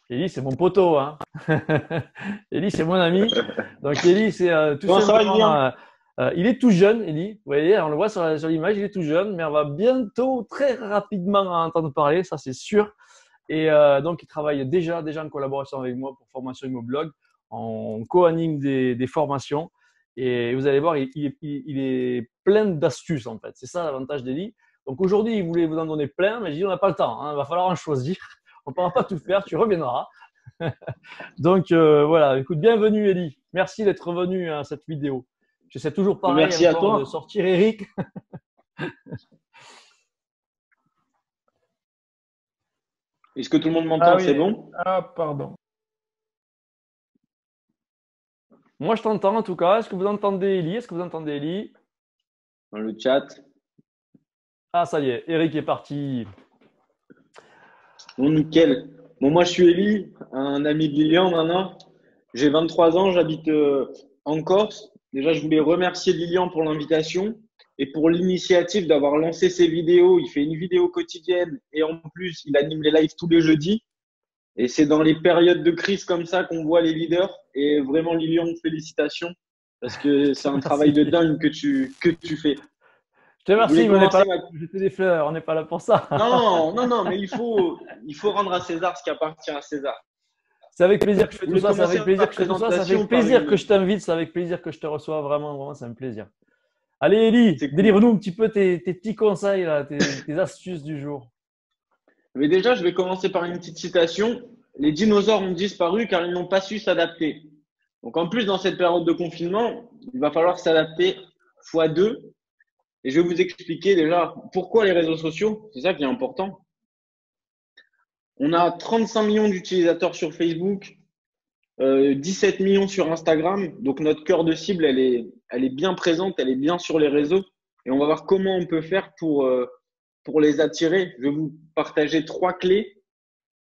Eli, c'est mon poteau, hein. Eli, c'est mon ami. Donc, Eli, c'est tout Comment ça va, simplement. Julien? Il est tout jeune, Eli. Vous voyez, on le voit sur l'image, il est tout jeune, mais on va bientôt, très rapidement, en entendre parler, ça c'est sûr. Et donc, il travaille déjà en collaboration avec moi pour Formation Immoblog. On co-anime des formations. Et vous allez voir, il est plein d'astuces, en fait. C'est ça l'avantage d'Eli. Donc, aujourd'hui, il voulait vous en donner plein, mais j'ai dit, on n'a pas le temps, hein. Il va falloir en choisir. On ne pourra pas tout faire, tu reviendras. Donc, voilà. Écoute, bienvenue, Eli. Merci d'être venu à cette vidéo. J'essaie toujours pareil Merci à encore de toi. sortir Eric. Est-ce que tout le monde m'entend? Ah oui. C'est bon? Ah, pardon. Moi, je t'entends en tout cas. Est-ce que vous entendez Eli? Est-ce que vous entendez Eli? Dans le chat. Ah, ça y est, Eric est parti. Bon, nickel. Bon, moi, je suis Eli, un ami de Lilian maintenant. J'ai 23 ans, j'habite en Corse. Déjà, je voulais remercier Lilian pour l'invitation et pour l'initiative d'avoir lancé ses vidéos. Il fait une vidéo quotidienne et en plus, il anime les lives tous les jeudis. Et c'est dans les périodes de crise comme ça qu'on voit les leaders. Et vraiment, Lilian, félicitations parce que c'est un travail de dingue que tu fais. Je te remercie, mais on n'est pas là ma... pour jeter des fleurs, on n'est pas là pour ça. Non, mais il faut rendre à César ce qui appartient à César. C'est avec plaisir que je fais Vous tout voulez ça, c'est avec commencer plaisir ma que je fais tout ça, c'est présentation avec par plaisir une- que je t'invite, c'est avec plaisir que je te reçois, vraiment, vraiment, c'est un plaisir. Allez, Eli, C'est cool. délivre-nous un petit peu tes petits conseils, là, tes astuces du jour. Mais déjà, je vais commencer par une petite citation. Les dinosaures ont disparu car ils n'ont pas su s'adapter. Donc, en plus, dans cette période de confinement, il va falloir s'adapter fois deux. Et je vais vous expliquer déjà pourquoi les réseaux sociaux. C'est ça qui est important. On a 35 millions d'utilisateurs sur Facebook, 17 millions sur Instagram. Donc, notre cœur de cible, elle est bien présente, elle est bien sur les réseaux. Et on va voir comment on peut faire pour les attirer. Je vais vous partager 3 clés.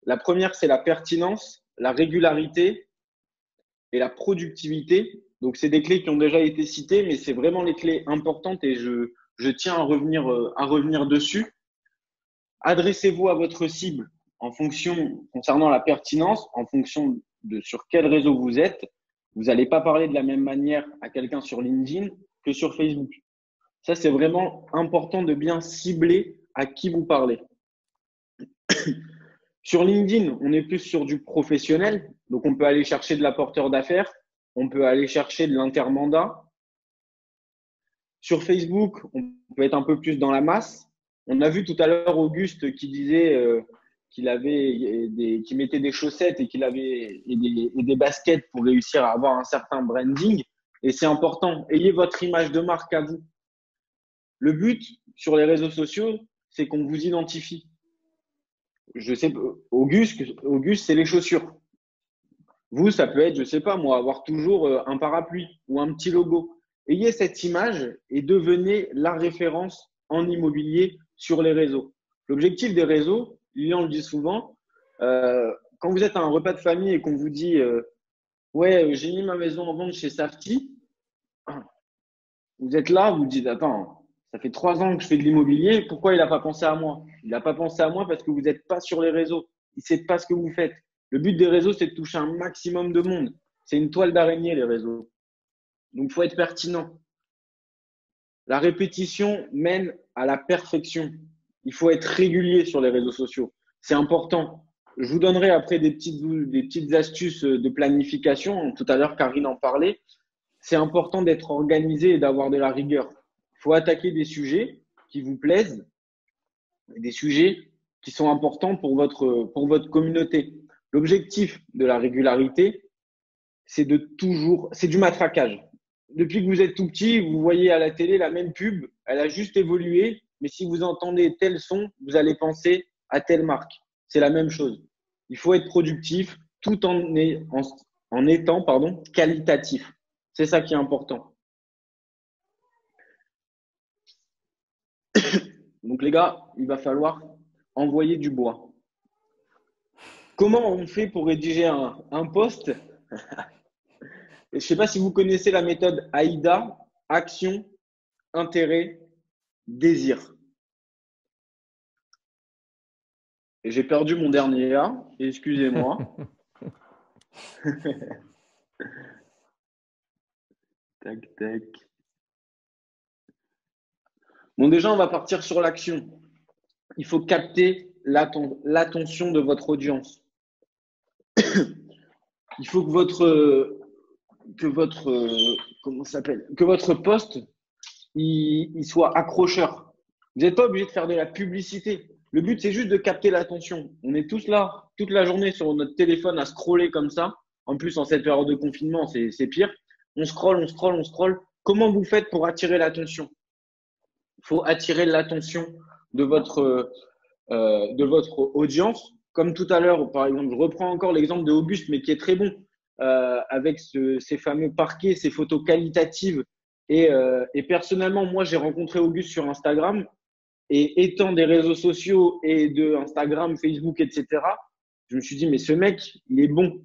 La première, c'est la pertinence, la régularité et la productivité. Donc, c'est des clés qui ont déjà été citées, mais c'est vraiment les clés importantes et je tiens à revenir dessus. Adressez-vous à votre cible concernant la pertinence, en fonction de sur quel réseau vous êtes. Vous n'allez pas parler de la même manière à quelqu'un sur LinkedIn que sur Facebook. Ça, c'est vraiment important de bien cibler à qui vous parlez. Sur LinkedIn, on est plus sur du professionnel. Donc, on peut aller chercher de l'apporteur d'affaires. On peut aller chercher de l'intermandat. Sur Facebook, on peut être un peu plus dans la masse. On a vu tout à l'heure Auguste qui disait qu'il mettait des chaussettes et qu'il avait des baskets pour réussir à avoir un certain branding. Et c'est important. Ayez votre image de marque à vous. Le but sur les réseaux sociaux, c'est qu'on vous identifie. Je sais, Auguste, c'est les chaussures. Vous, ça peut être, je sais pas moi, avoir toujours un parapluie ou un petit logo. Ayez cette image et devenez la référence en immobilier sur les réseaux. L'objectif des réseaux, Lilian le dit souvent, quand vous êtes à un repas de famille et qu'on vous dit ouais, j'ai mis ma maison en vente chez Safety, vous êtes là, vous dites attends, Ça fait 3 ans que je fais de l'immobilier. Pourquoi il n'a pas pensé à moi? Il n'a pas pensé à moi parce que vous n'êtes pas sur les réseaux. Il ne sait pas ce que vous faites. Le but des réseaux, c'est de toucher un maximum de monde. C'est une toile d'araignée, les réseaux. Donc, il faut être pertinent. La répétition mène à la perfection. Il faut être régulier sur les réseaux sociaux. C'est important. Je vous donnerai après des petites astuces de planification. Tout à l'heure, Karine en parlait. C'est important d'être organisé et d'avoir de la rigueur. Il faut attaquer des sujets qui vous plaisent, des sujets qui sont importants pour votre communauté. L'objectif de la régularité, c'est du matraquage. Depuis que vous êtes tout petit, vous voyez à la télé la même pub, elle a juste évolué, mais si vous entendez tel son, vous allez penser à telle marque. C'est la même chose. Il faut être productif tout en étant qualitatif. C'est ça qui est important. Donc les gars, il va falloir envoyer du bois. Comment on fait pour rédiger un post? Je ne sais pas si vous connaissez la méthode AIDA, action, intérêt, désir. Et j'ai perdu mon dernier A, excusez-moi. Tac, tac. Bon, déjà, on va partir sur l'action. Il faut capter l'attention de votre audience. Il faut que votre post il soit accrocheur. Vous n'êtes pas obligé de faire de la publicité. Le but, c'est juste de capter l'attention. On est tous là, toute la journée sur notre téléphone à scroller comme ça. En plus, en cette période de confinement, c'est pire. On scrolle. Comment vous faites pour attirer l'attention? Il faut attirer l'attention de votre audience. Comme tout à l'heure, par exemple, je reprends encore l'exemple de Auguste, mais qui est très bon, avec ces fameux parquets, ces photos qualitatives. Et personnellement, moi, j'ai rencontré Auguste sur Instagram. Et étant des réseaux sociaux et de Instagram, Facebook, etc., je me suis dit, mais ce mec, il est bon.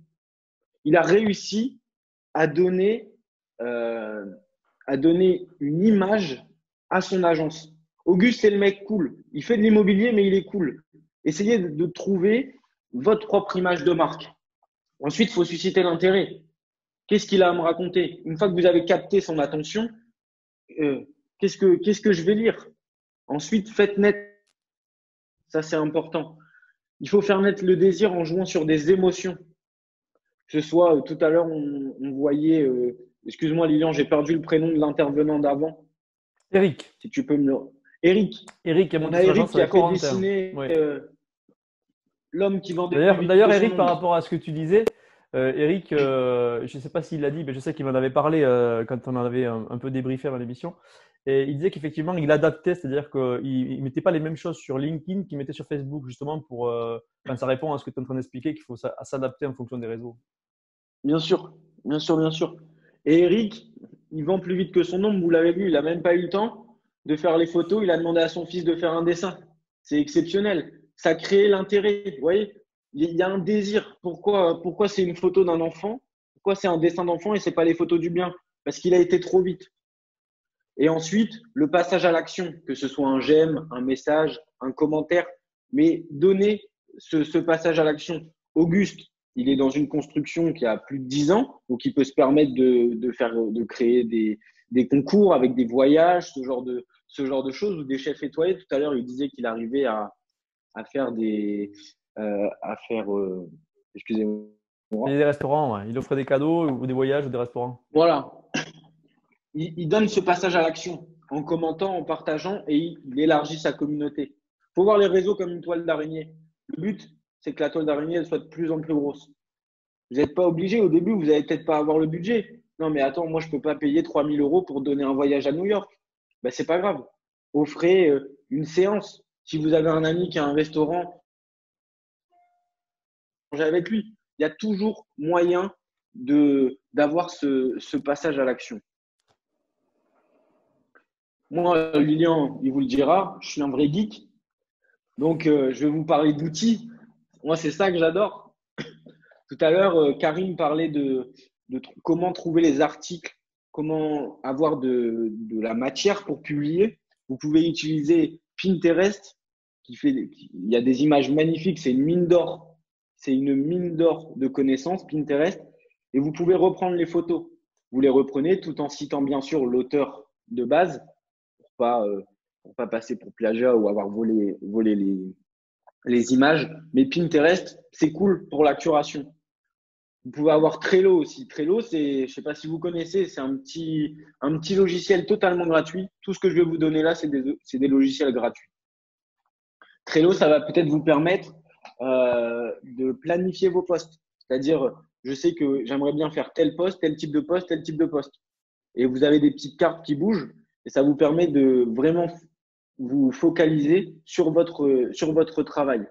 Il a réussi à donner une image à son agence. Auguste, c'est le mec cool. Il fait de l'immobilier, mais il est cool. Essayez de trouver votre propre image de marque. Ensuite, il faut susciter l'intérêt. Qu'est-ce qu'il a à me raconter? Une fois que vous avez capté son attention, qu'est-ce que je vais lire? Ensuite, faites naître. Ça, c'est important. Il faut faire naître le désir en jouant sur des émotions. Que ce soit, tout à l'heure, on voyait… excuse-moi, Lilian, j'ai perdu le prénom de l'intervenant d'avant. Eric. Si tu peux me le… Eric. Eric, on a Eric qui a fait dessiner l'homme qui vendait… D'ailleurs, Eric, par rapport à ce que tu disais, Eric, je ne sais pas s'il l'a dit, mais je sais qu'il m'en avait parlé quand on en avait un peu débriefé dans l'émission. Et il disait qu'effectivement, il adaptait, c'est-à-dire qu'il ne mettait pas les mêmes choses sur LinkedIn qu'il mettait sur Facebook, justement, pour, ça répond à ce que tu es en train d'expliquer, qu'il faut s'adapter en fonction des réseaux. Bien sûr. Et Eric, il vend plus vite que son ombre, vous l'avez vu, il n'a même pas eu le temps de faire les photos, il a demandé à son fils de faire un dessin. C'est exceptionnel. Ça a créé l'intérêt, vous voyez. Il y a un désir. Pourquoi c'est une photo d'un enfant? Pourquoi c'est un dessin d'enfant et ce n'est pas les photos du bien? Parce qu'il a été trop vite. Et ensuite, le passage à l'action, que ce soit un j'aime, un message, un commentaire, mais donner ce passage à l'action. Auguste, il est dans une construction qui a plus de 10 ans, donc il peut se permettre de créer des concours avec des voyages, ce genre de choses, ou des chefs étoilés. Tout à l'heure, il disait qu'il arrivait à faire excusez-moi. Des restaurants, ouais. Il offrait des cadeaux ou des voyages ou des restaurants. Voilà. Il donne ce passage à l'action en commentant, en partageant et il élargit sa communauté. Il faut voir les réseaux comme une toile d'araignée. Le but, c'est que la toile d'araignée elle soit de plus en plus grosse. Vous n'êtes pas obligé au début, vous n'allez peut-être pas avoir le budget. Non, mais attends, moi, je ne peux pas payer 3 000 € pour donner un voyage à New York. Ben, ce n'est pas grave. Offrez une séance. Si vous avez un ami qui a un restaurant, mangez avec lui. Il y a toujours moyen d'avoir ce passage à l'action. Moi, Lilian, il vous le dira, je suis un vrai geek. Donc, je vais vous parler d'outils. Moi, c'est ça que j'adore. Tout à l'heure, Karine parlait de comment trouver les articles, comment avoir de la matière pour publier. Vous pouvez utiliser Pinterest, il y a des images magnifiques, c'est une mine d'or. C'est une mine d'or de connaissances, Pinterest. Et vous pouvez reprendre les photos. Vous les reprenez tout en citant bien sûr l'auteur de base pour pas passer pour plagiat ou avoir volé les images. Mais Pinterest, c'est cool pour la curation. Vous pouvez avoir Trello aussi. Trello, je sais pas si vous connaissez, c'est un petit logiciel totalement gratuit. Tout ce que je vais vous donner là, c'est des logiciels gratuits. Trello, ça va peut-être vous permettre de planifier vos posts. C'est-à-dire, je sais que j'aimerais bien faire tel post, tel type de post, tel type de post. Et vous avez des petites cartes qui bougent et ça vous permet de vraiment vous focaliser sur votre travail.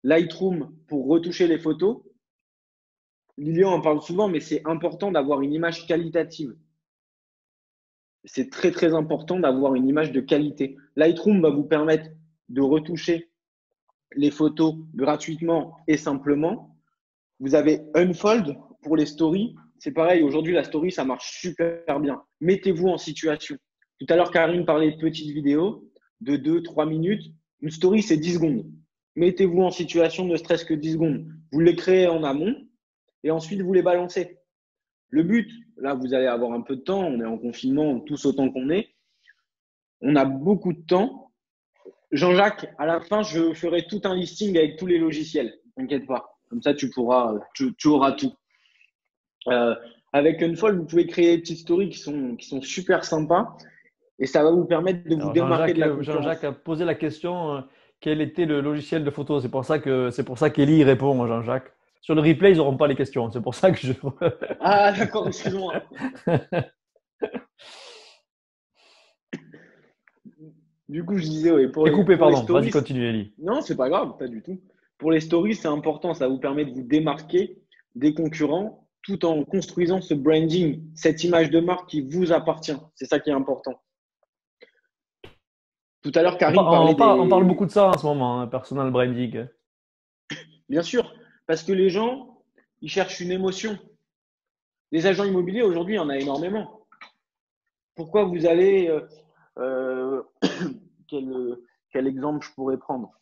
Lightroom pour retoucher les photos. Lilian en parle souvent, mais c'est important d'avoir une image qualitative. C'est très, très important d'avoir une image de qualité. Lightroom va vous permettre de retoucher les photos gratuitement et simplement. Vous avez Unfold pour les stories. C'est pareil, aujourd'hui, la story, ça marche super bien. Mettez-vous en situation. Tout à l'heure, Karine parlait de petites vidéos de 2-3 minutes. Une story, c'est 10 secondes. Mettez-vous en situation, ne serait-ce que 10 secondes. Vous les créez en amont et ensuite, vous les balancez. Le but, là, vous allez avoir un peu de temps. On est en confinement, tous autant qu'on est. On a beaucoup de temps. Jean-Jacques, à la fin, je ferai tout un listing avec tous les logiciels. T'inquiète pas. Comme ça, tu auras tout. Avec Unfold, vous pouvez créer des petites stories qui sont super sympas et ça va vous permettre de vous démarquer de la concurrence. Jean-Jacques a posé la question quel était le logiciel de photo. C'est pour ça qu'Elie répond, Jean-Jacques. Sur le replay, ils n'auront pas les questions. C'est pour ça que je. Ah, d'accord, excuse-moi. Du coup, je disais, oui, T'es coupé, pardon. Vas-y, continue, Elie. Non, c'est pas grave, pas du tout. Pour les stories, c'est important. Ça vous permet de vous démarquer des concurrents tout en construisant ce branding, cette image de marque qui vous appartient. C'est ça qui est important. Tout à l'heure, Karine on parle beaucoup de ça en ce moment, personal branding. Bien sûr, parce que les gens, ils cherchent une émotion. Les agents immobiliers, aujourd'hui, il y en a énormément. Pourquoi vous allez… quel exemple je pourrais prendre?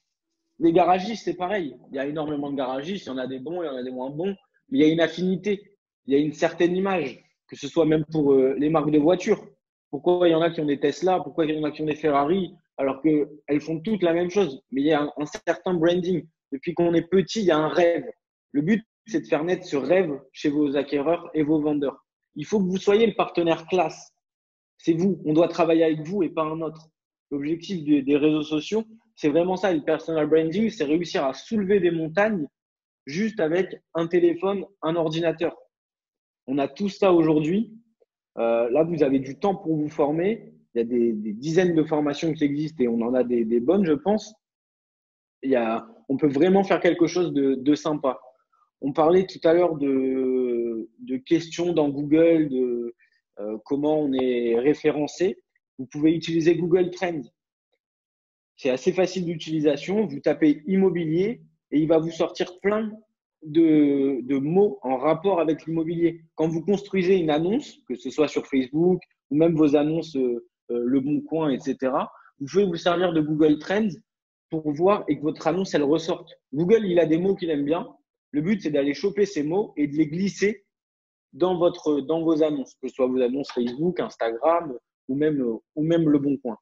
Les garagistes, c'est pareil. Il y a énormément de garagistes. Il y en a des bons, il y en a des moins bons. Mais il y a une affinité. Il y a une certaine image, que ce soit même pour les marques de voitures. Pourquoi il y en a qui ont des Tesla? Pourquoi il y en a qui ont des Ferrari? Alors qu'elles font toutes la même chose. Mais il y a un certain branding. Depuis qu'on est petit, il y a un rêve. Le but, c'est de faire naître ce rêve chez vos acquéreurs et vos vendeurs. Il faut que vous soyez le partenaire classe. C'est vous. On doit travailler avec vous et pas un autre. L'objectif des réseaux sociaux, c'est vraiment ça. Le personal branding, c'est réussir à soulever des montagnes juste avec un téléphone, un ordinateur. On a tout ça aujourd'hui. Là, vous avez du temps pour vous former. Il y a des dizaines de formations qui existent et on en a des bonnes, je pense. On peut vraiment faire quelque chose de sympa. On parlait tout à l'heure de questions dans Google, de comment on est référencé. Vous pouvez utiliser Google Trends. C'est assez facile d'utilisation. Vous tapez immobilier et il va vous sortir plein de mots en rapport avec l'immobilier. Quand vous construisez une annonce, que ce soit sur Facebook ou même vos annonces Le Bon Coin, etc., vous pouvez vous servir de Google Trends pour voir et que votre annonce, elle ressorte. Google, il a des mots qu'il aime bien. Le but, c'est d'aller choper ces mots et de les glisser dans vos annonces, que ce soit vos annonces Facebook, Instagram ou même Le Bon Coin.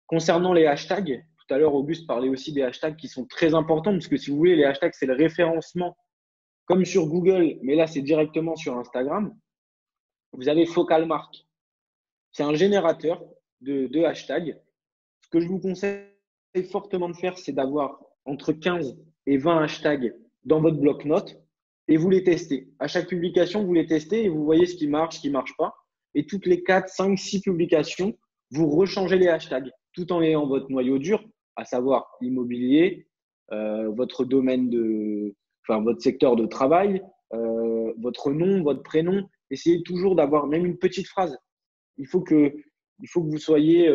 Concernant les hashtags, tout à l'heure, Auguste parlait aussi des hashtags qui sont très importants parce que si vous voulez, les hashtags, c'est le référencement comme sur Google, mais là, c'est directement sur Instagram. Vous avez Focalmark. C'est un générateur de hashtags. Ce que je vous conseille fortement de faire, c'est d'avoir entre 15 et 20 hashtags dans votre bloc-notes et vous les testez. À chaque publication, vous les testez et vous voyez ce qui marche pas. Et toutes les 4, 5, 6 publications, vous rechangez les hashtags tout en ayant votre noyau dur, à savoir l'immobilier, votre domaine votre secteur de travail, votre nom, votre prénom. Essayez toujours d'avoir même une petite phrase. Il faut que vous soyez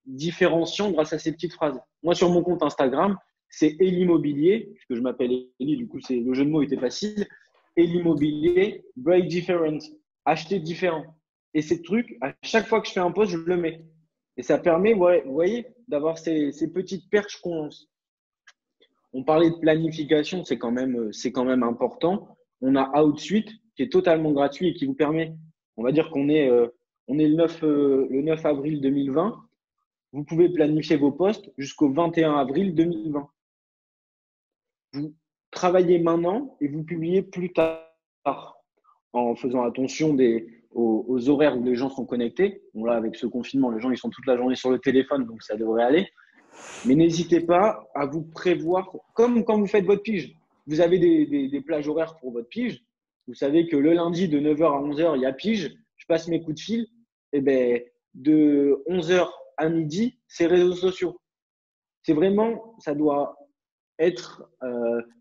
différenciant grâce à ces petites phrases. Moi, sur mon compte Instagram, c'est Elimmobilier, puisque je m'appelle Eli, du coup, le jeu de mots était facile. Elimmobilier, Buy Different, acheter différent. Et ces trucs, à chaque fois que je fais un post, je le mets. Et ça permet, ouais, vous voyez, d'avoir ces petites perches qu'on… On parlait de planification, c'est quand même important. On a Outsuite qui est totalement gratuit et qui vous permet, on va dire on est le 9 avril 2020. Vous pouvez planifier vos postes jusqu'au 21 avril 2020. Vous travaillez maintenant et vous publiez plus tard en faisant attention aux horaires où les gens sont connectés. Bon, là, avec ce confinement, les gens ils sont toute la journée sur le téléphone, donc ça devrait aller. Mais n'hésitez pas à vous prévoir, comme quand vous faites votre pige. Vous avez des plages horaires pour votre pige. Vous savez que le lundi de 9h à 11h, il y a pige. Je passe mes coups de fil. Et ben, de 11h à midi, c'est réseaux sociaux. C'est vraiment, ça doit être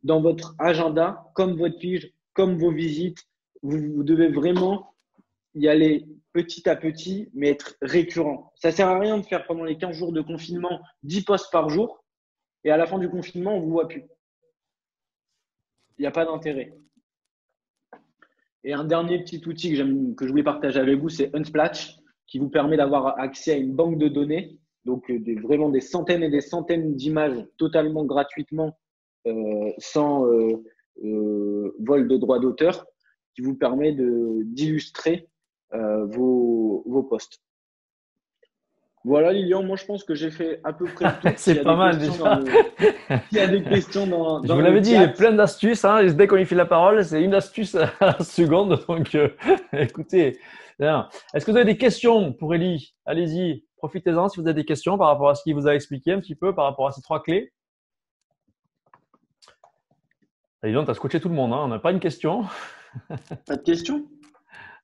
dans votre agenda, comme votre pige, comme vos visites. Vous devez vraiment y aller petit à petit, mais être récurrent. Ça sert à rien de faire pendant les 15 jours de confinement 10 posts par jour et à la fin du confinement, on ne vous voit plus. Il n'y a pas d'intérêt. Et un dernier petit outil que je voulais partager avec vous, c'est Unsplash, qui vous permet d'avoir accès à une banque de données, donc vraiment des centaines et des centaines d'images totalement gratuitement, sans vol de droit d'auteur, qui vous permet d'illustrer vos posts. Voilà, Lilian, moi je pense que j'ai fait à peu près le tour. C'est pas mal déjà. S'il y a des questions dans Je vous l'avais dit, il est plein d'astuces. Hein, et dès qu'on lui fait la parole, c'est une astuce à la seconde. Donc, écoutez, est-ce que vous avez des questions pour Elie? Allez-y, profitez-en si vous avez des questions par rapport à ce qu'il vous a expliqué un petit peu, par rapport à ces 3 clés. Dis-donc, tu as scotché tout le monde. Hein, on n'a pas une question. Pas de questions?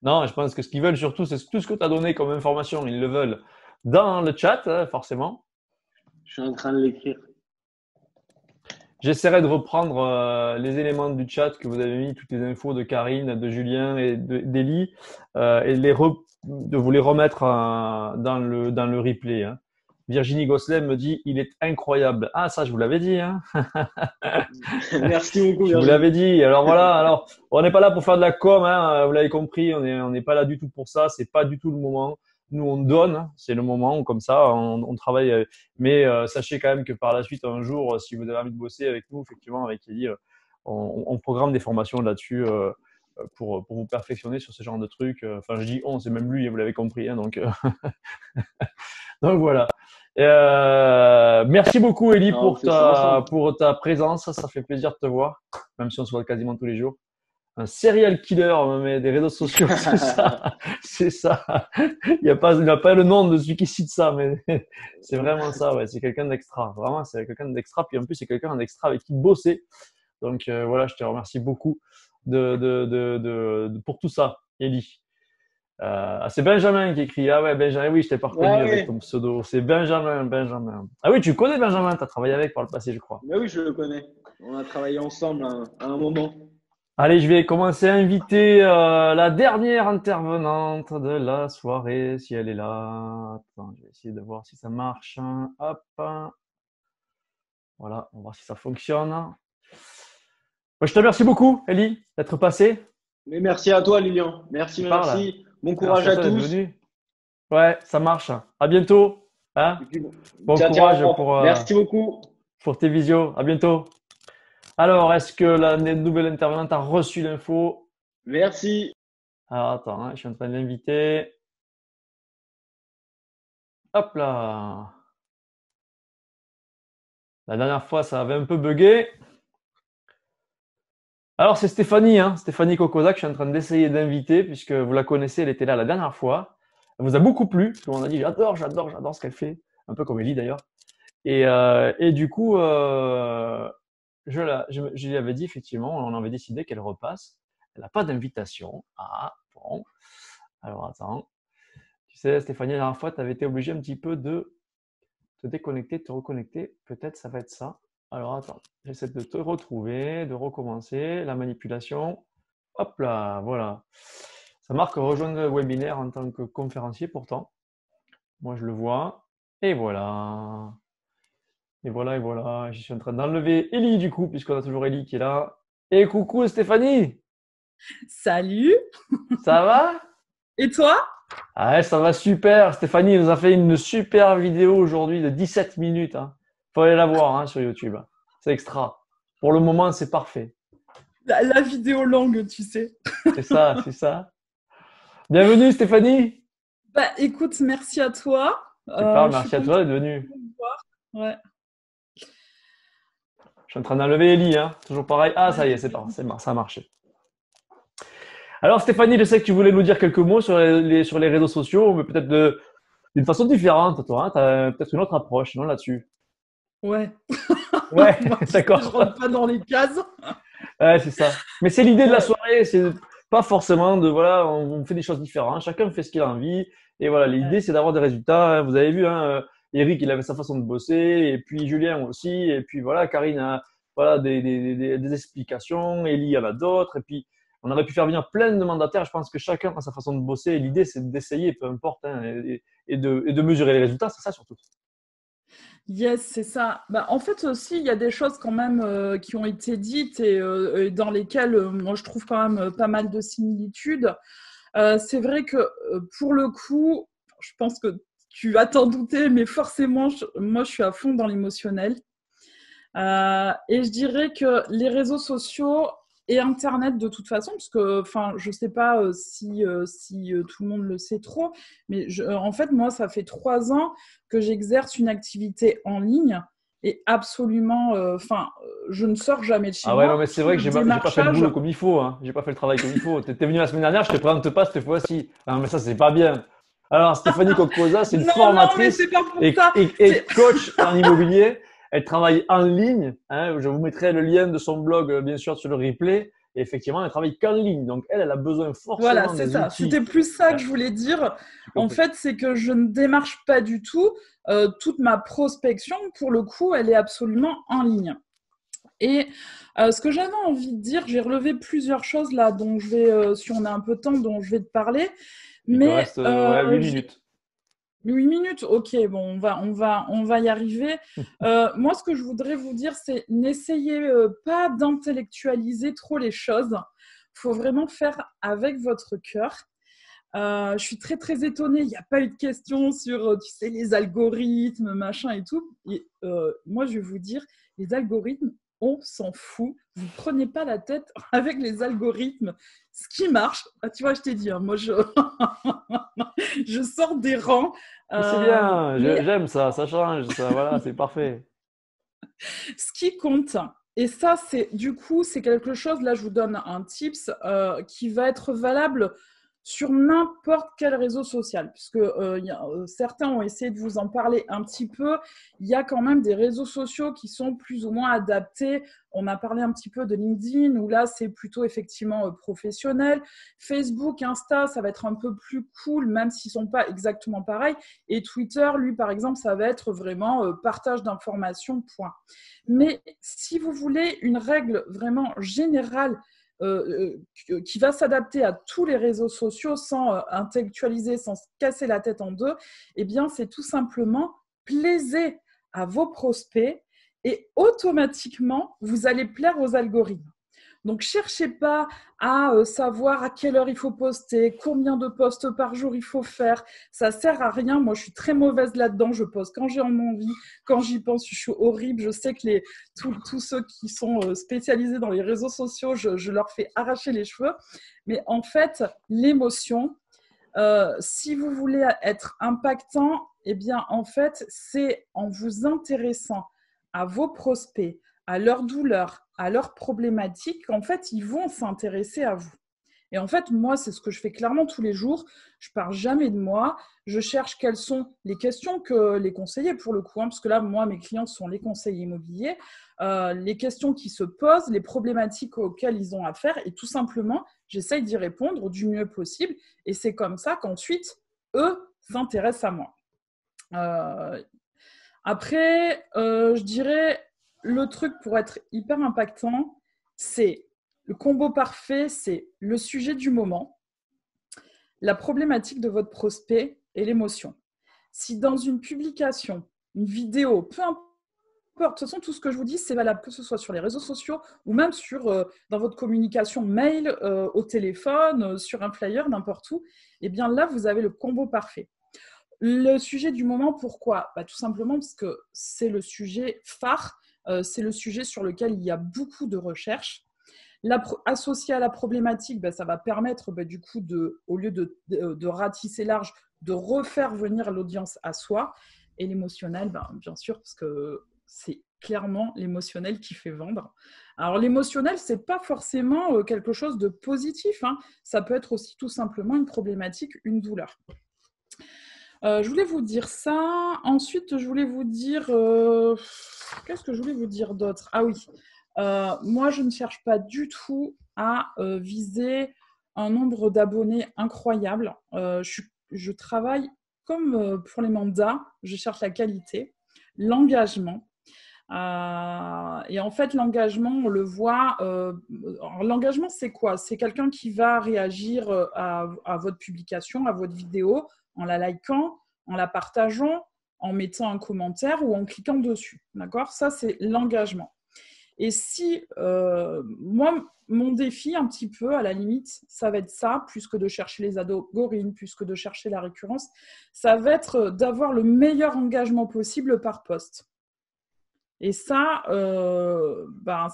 Non, je pense que ce qu'ils veulent surtout, c'est tout ce que tu as donné comme information. Ils le veulent dans le chat, forcément. Je suis en train de l'écrire. J'essaierai de reprendre les éléments du chat que vous avez mis, toutes les infos de Karine, de Julien et d'Elie, et de vous les remettre dans le replay. Hein. Virginie Gosselin me dit, il est incroyable. Ah, ça, je vous l'avais dit. Hein. Merci beaucoup, Virginie. Je vous l'avais dit. Alors voilà, alors on n'est pas là pour faire de la com, hein, vous l'avez compris, on n'est pas là du tout pour ça, c'est pas du tout le moment. Nous, on donne, c'est le moment, comme ça, on travaille. Mais sachez quand même que par la suite, un jour, si vous avez envie de bosser avec nous, effectivement, avec Elie, on programme des formations là-dessus pour vous perfectionner sur ce genre de trucs. Enfin, je dis on, c'est même lui, vous l'avez compris. Hein, donc, donc voilà. Merci beaucoup, Elie, pour ta présence. Ça fait plaisir de te voir, même si on se voit quasiment tous les jours. Un serial killer, mais des réseaux sociaux, c'est ça. C'est ça. Il n'a pas le nom de celui qui cite ça, mais c'est vraiment ça. Ouais. C'est quelqu'un d'extra. Vraiment, c'est quelqu'un d'extra. Puis en plus, c'est quelqu'un d'extra avec qui bosser. Donc voilà, je te remercie beaucoup pour tout ça, Elie. C'est Benjamin qui écrit. Ah ouais, Benjamin, oui, je t'ai pas reconnu avec ton pseudo. C'est Benjamin. Ah oui, tu connais Benjamin, tu as travaillé avec par le passé, je crois. Mais oui, je le connais. On a travaillé ensemble à un moment. Allez, je vais commencer à inviter la dernière intervenante de la soirée, si elle est là. Attends, je vais essayer de voir si ça marche. Hop. Voilà, on va voir si ça fonctionne. Moi, je te remercie beaucoup, Elie, d'être passé. Mais merci à toi, Lilian. Merci. Bon courage à tous. Ouais, ça marche. À bientôt. Hein, bon courage merci beaucoup pour tes visios. À bientôt. Alors, est-ce que la nouvelle intervenante a reçu l'info? Merci. Alors, attends, hein, je suis en train de l'inviter. Hop là. La dernière fois, ça avait un peu bugué. Alors, c'est Stéphanie, hein, Stéphanie Kokoda, que je suis en train d'essayer d'inviter, puisque vous la connaissez, elle était là la dernière fois. Elle vous a beaucoup plu. Tout le monde a dit, j'adore ce qu'elle fait. Un peu comme Elie, d'ailleurs. Et du coup… je lui avais dit, effectivement, on avait décidé qu'elle repasse. Elle n'a pas d'invitation. Ah, bon. Alors, attends. Tu sais, Stéphanie, la dernière fois, tu avais été obligé un petit peu de te déconnecter, de te reconnecter. Peut-être ça va être ça. Alors, attends. J'essaie de te retrouver, de recommencer la manipulation. Hop là, voilà. Ça marque rejoindre le webinaire en tant que conférencier, pourtant. Moi, je le vois. Et voilà. Et voilà, je suis en train d'enlever Elie du coup, puisqu'on a toujours Elie qui est là. Et coucou Stéphanie! Salut! Ça va? Et toi? Ah ouais, ça va super. Stéphanie nous a fait une super vidéo aujourd'hui de 17 minutes. Hein. Faut aller la voir hein, sur YouTube. C'est extra. Pour le moment, c'est parfait. La vidéo longue, tu sais. C'est ça, c'est ça. Bienvenue Stéphanie. Bah, écoute, merci à toi. Super, Je suis merci à toi contente d'être venue. de te voir. Ouais. Je suis en train d'enlever Ellie, hein. Toujours pareil. Ah, ça y est, c'est bon, ça a marché. Alors Stéphanie, je sais que tu voulais nous dire quelques mots sur sur les réseaux sociaux, mais peut-être d'une façon différente, toi. Hein. Tu as peut-être une autre approche, non, là-dessus? Ouais. Ouais, Moi, je d'accord. rentre pas dans les cases. Ouais, c'est ça. Mais c'est l'idée de la Ouais. soirée, c'est pas forcément de, voilà, on fait des choses différentes, chacun fait ce qu'il a envie. Et voilà, l'idée, c'est d'avoir des résultats. Hein. Vous avez vu, hein, Eric, il avait sa façon de bosser, et puis Julien aussi, et puis voilà, Karine a voilà, des explications, Ellie en a d'autres, et puis on aurait pu faire venir plein de mandataires. Je pense que chacun a sa façon de bosser, et l'idée, c'est d'essayer, peu importe, hein, et de mesurer les résultats, c'est ça surtout. Yes, c'est ça. Bah, en fait aussi, il y a des choses quand même qui ont été dites et dans lesquelles moi je trouve quand même pas mal de similitudes. C'est vrai que pour le coup, je pense que tu vas t'en douter, mais forcément, moi je suis à fond dans l'émotionnel. Et je dirais que les réseaux sociaux et Internet de toute façon, parce que je ne sais pas si tout le monde le sait trop, mais en fait, moi, ça fait 3 ans que j'exerce une activité en ligne et absolument, je ne sors jamais de chez Ah ouais, non, moi. mais c'est Tout vrai que le j'ai pas fait le démarchage. boulot comme il faut, hein. J'ai pas fait le travail comme il faut. Tu étais venu la semaine dernière, je te présente pas cette fois-ci. Ah, mais ça, c'est pas bien. Alors, Stéphanie Cocosa, c'est une Non, non, mais c'est formatrice pas pour ça. et coach en immobilier. Elle travaille en ligne. Hein. Je vous mettrai le lien de son blog, bien sûr, sur le replay. Et effectivement, elle travaille qu'en ligne. Donc, elle a besoin Voilà, forcément c'est des ça. outils. C'était plus ça que Ouais, je voulais dire. j'ai En compris. fait, c'est que je ne démarche pas du tout. Toute ma prospection, pour le coup, elle est absolument en ligne. Et ce que j'avais envie de dire, j'ai relevé plusieurs choses là, dont je vais, si on a un peu de temps, dont je vais te parler. Il te Mais reste ouais, 8 minutes. 8 minutes, ok, bon, on va y arriver. Moi, ce que je voudrais vous dire, c'est n'essayez pas d'intellectualiser trop les choses. Il faut vraiment faire avec votre cœur. Je suis très très étonnée, il n'y a pas eu de questions sur, tu sais, les algorithmes, machin et tout. Et moi, je vais vous dire, les algorithmes, on s'en fout. Vous ne prenez pas la tête avec les algorithmes. Ce qui marche, tu vois, je t'ai dit, hein, moi, je sors des rangs. Mais c'est bien, Mais j'aime ça, ça change, ça, voilà, c'est parfait. ce qui compte, et ça, c'est du coup, c'est quelque chose, là, je vous donne un tips qui va être valable sur n'importe quel réseau social, puisque certains ont essayé de vous en parler un petit peu. Il y a quand même des réseaux sociaux qui sont plus ou moins adaptés. On a parlé un petit peu de LinkedIn, où là, c'est plutôt effectivement professionnel. Facebook, Insta, ça va être un peu plus cool, même s'ils ne sont pas exactement pareils. Et Twitter, lui, par exemple, ça va être vraiment partage d'informations, point. Mais si vous voulez une règle vraiment générale qui va s'adapter à tous les réseaux sociaux sans intellectualiser, sans se casser la tête en deux, eh bien, c'est tout simplement plaisez à vos prospects et automatiquement, vous allez plaire aux algorithmes. Donc, cherchez pas à savoir à quelle heure il faut poster, combien de posts par jour il faut faire. Ça sert à rien. Moi, je suis très mauvaise là-dedans. Je poste quand j'ai envie, quand j'y pense. Je suis horrible. Je sais que tous ceux qui sont spécialisés dans les réseaux sociaux, je leur fais arracher les cheveux. Mais en fait, l'émotion, si vous voulez être impactant, eh bien, en fait, c'est en vous intéressant à vos prospects, à leurs douleurs, à leurs problématiques, qu'en fait, ils vont s'intéresser à vous. Et en fait, moi, c'est ce que je fais clairement tous les jours. Je ne parle jamais de moi. Je cherche quelles sont les questions que les conseillers, pour le coup, hein, parce que là, moi, mes clients sont les conseillers immobiliers, les questions qui se posent, les problématiques auxquelles ils ont affaire, et tout simplement, j'essaye d'y répondre du mieux possible. Et c'est comme ça qu'ensuite, eux s'intéressent à moi. Après, je dirais, le truc pour être hyper impactant, c'est le combo parfait, c'est le sujet du moment, la problématique de votre prospect et l'émotion. Si dans une publication, une vidéo, peu importe importe. De toute façon, tout ce que je vous dis, c'est valable que ce soit sur les réseaux sociaux ou même dans votre communication mail, au téléphone, sur un flyer, n'importe où. Eh bien là, vous avez le combo parfait. Le sujet du moment, pourquoi ? Tout simplement parce que c'est le sujet phare, c'est le sujet sur lequel il y a beaucoup de recherches. Associé à la problématique, ça va permettre du coup, au lieu de ratisser large, de refaire venir l'audience à soi. Et l'émotionnel, bien sûr, parce que c'est clairement l'émotionnel qui fait vendre. Alors l'émotionnel, ce n'est pas forcément quelque chose de positif, hein. Ça peut être aussi tout simplement une problématique, une douleur. Je voulais vous dire ça. Ensuite, je voulais vous dire... qu'est-ce que je voulais vous dire d'autre ? Ah oui, moi, je ne cherche pas du tout à viser un nombre d'abonnés incroyable. Je travaille comme pour les mandats, je cherche la qualité, l'engagement. Et en fait, l'engagement, on le voit. L'engagement, c'est quoi ? C'est quelqu'un qui va réagir à votre publication, à votre vidéo, en la likant, en la partageant, en mettant un commentaire ou en cliquant dessus. D'accord ? Ça, c'est l'engagement. Et si, moi, mon défi, un petit peu, à la limite, ça va être ça, plus que de chercher les algorithmes, plus que de chercher la récurrence, ça va être d'avoir le meilleur engagement possible par post. Et ça,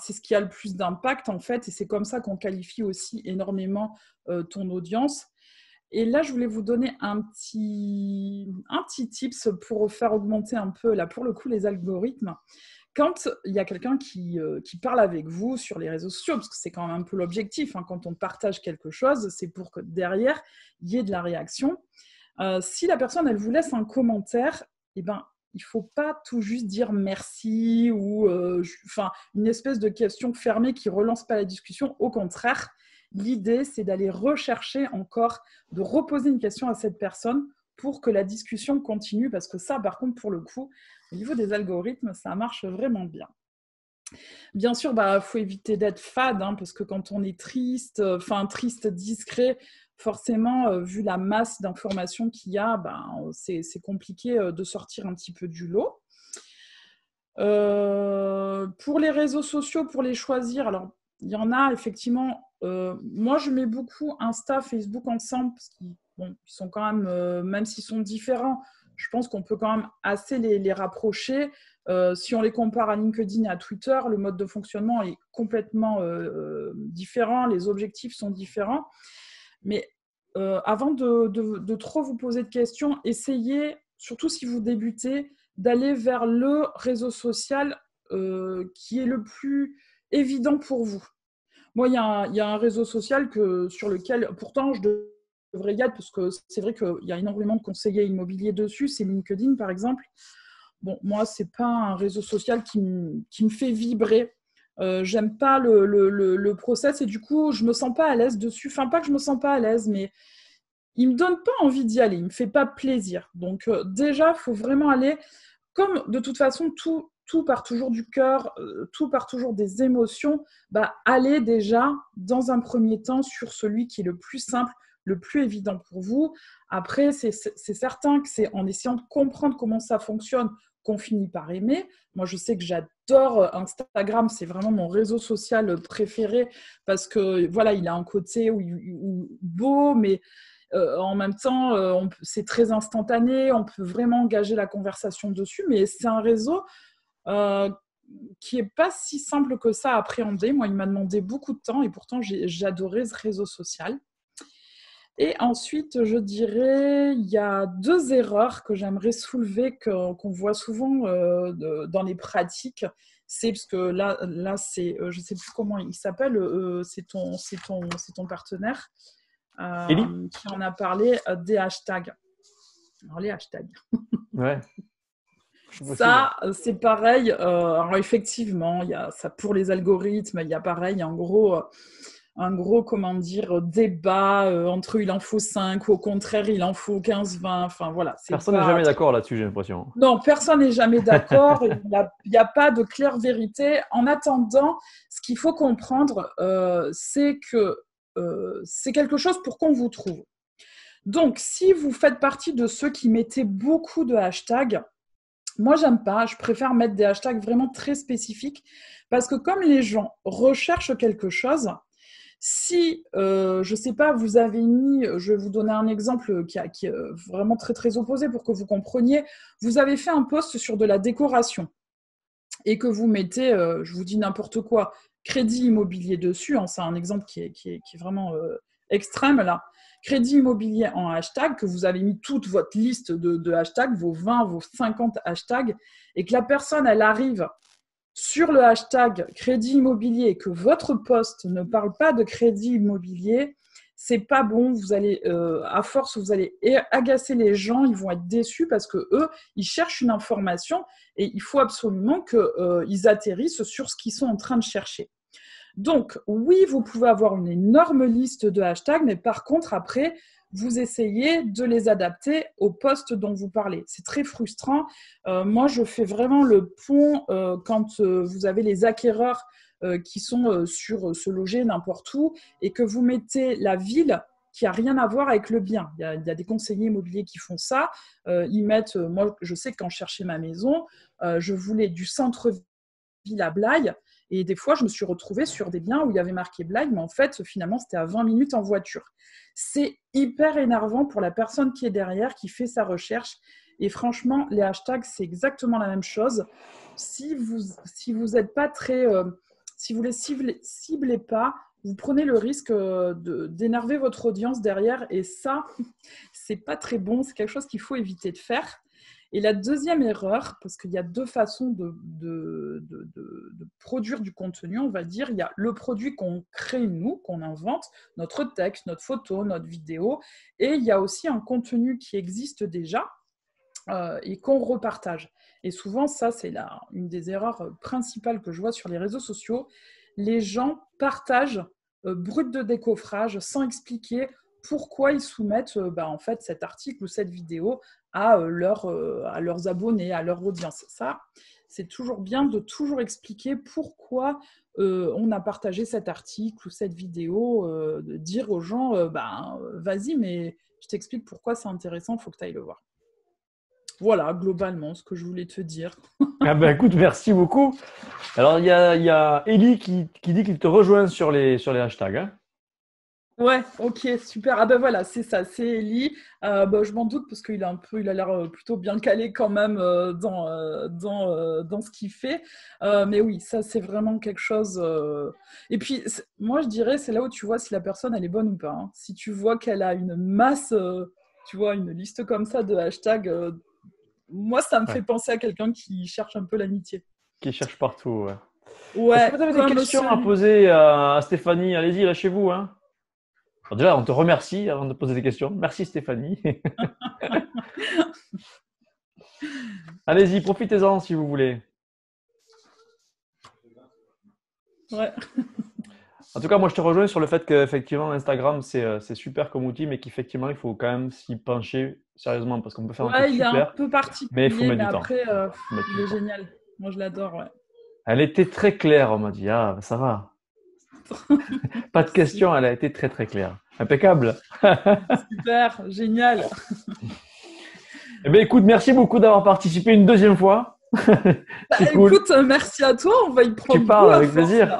c'est ce qui a le plus d'impact, en fait, et c'est comme ça qu'on qualifie aussi énormément ton audience. Et là, je voulais vous donner un petit tips pour faire augmenter un peu, là, pour le coup, les algorithmes. Quand il y a quelqu'un qui parle avec vous sur les réseaux sociaux, parce que c'est quand même un peu l'objectif, hein, quand on partage quelque chose, c'est pour que derrière, il y ait de la réaction. Si la personne, elle vous laisse un commentaire, il ne faut pas tout juste dire merci ou une espèce de question fermée qui ne relance pas la discussion. Au contraire, l'idée, c'est d'aller rechercher encore, de reposer une question à cette personne pour que la discussion continue, parce que ça, par contre, pour le coup, au niveau des algorithmes, ça marche vraiment bien. Bien sûr, faut éviter d'être fade, hein, parce que quand on est triste, discret, forcément, vu la masse d'informations qu'il y a, c'est compliqué de sortir un petit peu du lot. Pour les réseaux sociaux, pour les choisir, alors il y en a effectivement. Moi, je mets beaucoup Insta, Facebook ensemble, parce qu'ils sont quand même s'ils sont différents, je pense qu'on peut quand même assez les rapprocher. Si on les compare à LinkedIn et à Twitter, le mode de fonctionnement est complètement différent, les objectifs sont différents. Mais avant de trop vous poser de questions, essayez, surtout si vous débutez, d'aller vers le réseau social qui est le plus évident pour vous. Moi, il y a un réseau social sur lequel, pourtant, je devrais y être, parce que c'est vrai qu'il y a énormément de conseillers immobiliers dessus, c'est LinkedIn, par exemple. Bon, moi, ce n'est pas un réseau social qui me fait vibrer. J'aime pas le process et du coup, je ne me sens pas à l'aise dessus. Enfin, pas que je ne me sens pas à l'aise, mais il ne me donne pas envie d'y aller. Il ne me fait pas plaisir. Donc, déjà, il faut vraiment aller, comme de toute façon, tout part toujours du cœur, tout part toujours des émotions, allez déjà, dans un premier temps, sur celui qui est le plus simple, le plus évident pour vous. Après, c'est certain que c'est en essayant de comprendre comment ça fonctionne qu'on finit par aimer. Moi, je sais que j'adore Instagram, c'est vraiment mon réseau social préféré parce que, voilà, il a un côté beau, mais en même temps, c'est très instantané, on peut vraiment engager la conversation dessus, mais c'est un réseau qui n'est pas si simple que ça à appréhender. Moi, il m'a demandé beaucoup de temps et pourtant, j'adorais ce réseau social. Et ensuite, je dirais, il y a 2 erreurs que j'aimerais soulever, qu'on voit souvent dans les pratiques. C'est parce que là c'est, je ne sais plus comment il s'appelle, c'est ton partenaire qui en a parlé, des hashtags. Alors, les hashtags. Ouais. Ça, c'est pareil. Alors effectivement, il y a ça pour les algorithmes. Il y a pareil, un gros débat entre il en faut 5 ou au contraire il en faut 15-20. Enfin voilà. Personne n'est jamais d'accord là-dessus, j'ai l'impression. Non, personne n'est jamais d'accord. Il n'y a pas de claire vérité. En attendant, ce qu'il faut comprendre, c'est que c'est quelque chose pour qu'on vous trouve. Donc, si vous faites partie de ceux qui mettaient beaucoup de hashtags, Moi, j'aime pas. Je préfère mettre des hashtags vraiment très spécifiques parce que comme les gens recherchent quelque chose, si, je ne sais pas, vous avez mis, je vais vous donner un exemple qui est vraiment très, très opposé pour que vous compreniez. Vous avez fait un post sur de la décoration et que vous mettez, je vous dis n'importe quoi, crédit immobilier dessus, hein, c'est un exemple qui est vraiment extrême là. Crédit immobilier en hashtag, que vous avez mis toute votre liste de hashtags, vos 20, vos 50 hashtags, et que la personne, elle arrive sur le hashtag crédit immobilier et que votre post ne parle pas de crédit immobilier, c'est pas bon. Vous allez, à force, vous allez agacer les gens, ils vont être déçus parce que eux, ils cherchent une information et il faut absolument qu'ils atterrissent sur ce qu'ils sont en train de chercher. Donc, oui, vous pouvez avoir une énorme liste de hashtags, mais par contre, après, vous essayez de les adapter au poste dont vous parlez. C'est très frustrant. Moi, je fais vraiment le pont quand vous avez les acquéreurs qui sont sur se loger n'importe où et que vous mettez la ville qui n'a rien à voir avec le bien. Il y a des conseillers immobiliers qui font ça. Ils mettent, moi, je sais que quand je cherchais ma maison, je voulais du centre-ville à Blaye. Et des fois, je me suis retrouvée sur des biens où il y avait marqué Blaye, mais en fait, finalement, c'était à 20 minutes en voiture. C'est hyper énervant pour la personne qui est derrière, qui fait sa recherche. Et franchement, les hashtags, c'est exactement la même chose. Si vous êtes pas très... si vous les ciblez pas, vous prenez le risque d'énerver votre audience derrière. Et ça, c'est pas très bon. C'est quelque chose qu'il faut éviter de faire. Et la deuxième erreur, parce qu'il y a deux façons de produire du contenu, on va dire, il y a le produit qu'on crée nous, qu'on invente, notre texte, notre photo, notre vidéo, et il y a aussi un contenu qui existe déjà et qu'on repartage. Et souvent, ça, c'est une des erreurs principales que je vois sur les réseaux sociaux. Les gens partagent brut de décoffrage sans expliquer pourquoi ils soumettent en fait, cet article ou cette vidéo à leurs abonnés, à leur audience. Ça, c'est toujours bien de toujours expliquer pourquoi on a partagé cet article ou cette vidéo, de dire aux gens, vas-y, mais je t'explique pourquoi c'est intéressant, il faut que tu ailles le voir. Voilà, globalement, ce que je voulais te dire. Ah ben, écoute, merci beaucoup. Alors, il y a Ellie qui dit qu'il te rejoint sur les hashtags. Hein. Ouais, ok, super. Ah ben voilà, c'est ça, c'est Ellie. Je m'en doute parce qu'il a l'air plutôt bien calé quand même dans ce qu'il fait. Mais oui, ça c'est vraiment quelque chose. Et puis, moi je dirais, c'est là où tu vois si la personne elle est bonne ou pas. Hein. Si tu vois qu'elle a une masse, tu vois, une liste comme ça de hashtags, moi ça me fait penser à quelqu'un qui cherche un peu l'amitié. Qui cherche partout, ouais. Ouais. Est-ce que vous avez des questions à poser à Stéphanie? Allez-y, lâchez-vous. Hein. Alors déjà, on te remercie avant de poser des questions. Merci Stéphanie. Allez-y, profitez-en si vous voulez. Ouais. En tout cas, moi, je te rejoins sur le fait qu'effectivement, Instagram, c'est super comme outil, mais qu'effectivement, il faut quand même s'y pencher sérieusement parce qu'on peut faire un truc super. Il est un peu particulier, mais il faut mettre du temps. Après, il est génial. Moi, je l'adore, ouais. Elle était très claire, on m'a dit. Ah, ça va. Pas de questions, elle a été très, très claire. Impeccable. Super, génial. Eh bien, écoute, merci beaucoup d'avoir participé une deuxième fois. Cool. Écoute, merci à toi, on va y prendre. Tu parles avec plaisir.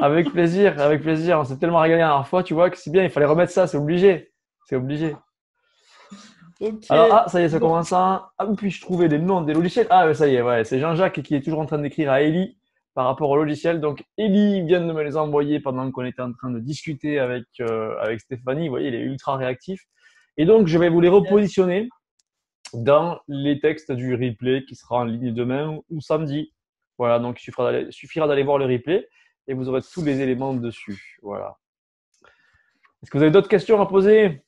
Avec plaisir, avec plaisir. On s'est tellement régalé la dernière fois, tu vois que c'est bien, il fallait remettre ça, c'est obligé. C'est obligé. Okay. Alors, ça y est, ça commence à… Ah, puis-je trouver les noms des logiciels? Ah, ça y est, ouais, c'est Jean-Jacques qui est toujours en train d'écrire à Ellie par rapport au logiciel. Donc, Ellie vient de me les envoyer pendant qu'on était en train de discuter avec Stéphanie. Vous voyez, il est ultra réactif. Et donc, je vais vous les repositionner dans les textes du replay qui sera en ligne demain ou samedi. Voilà, donc il suffira d'aller voir le replay et vous aurez tous les éléments dessus. Voilà. Est-ce que vous avez d'autres questions à poser?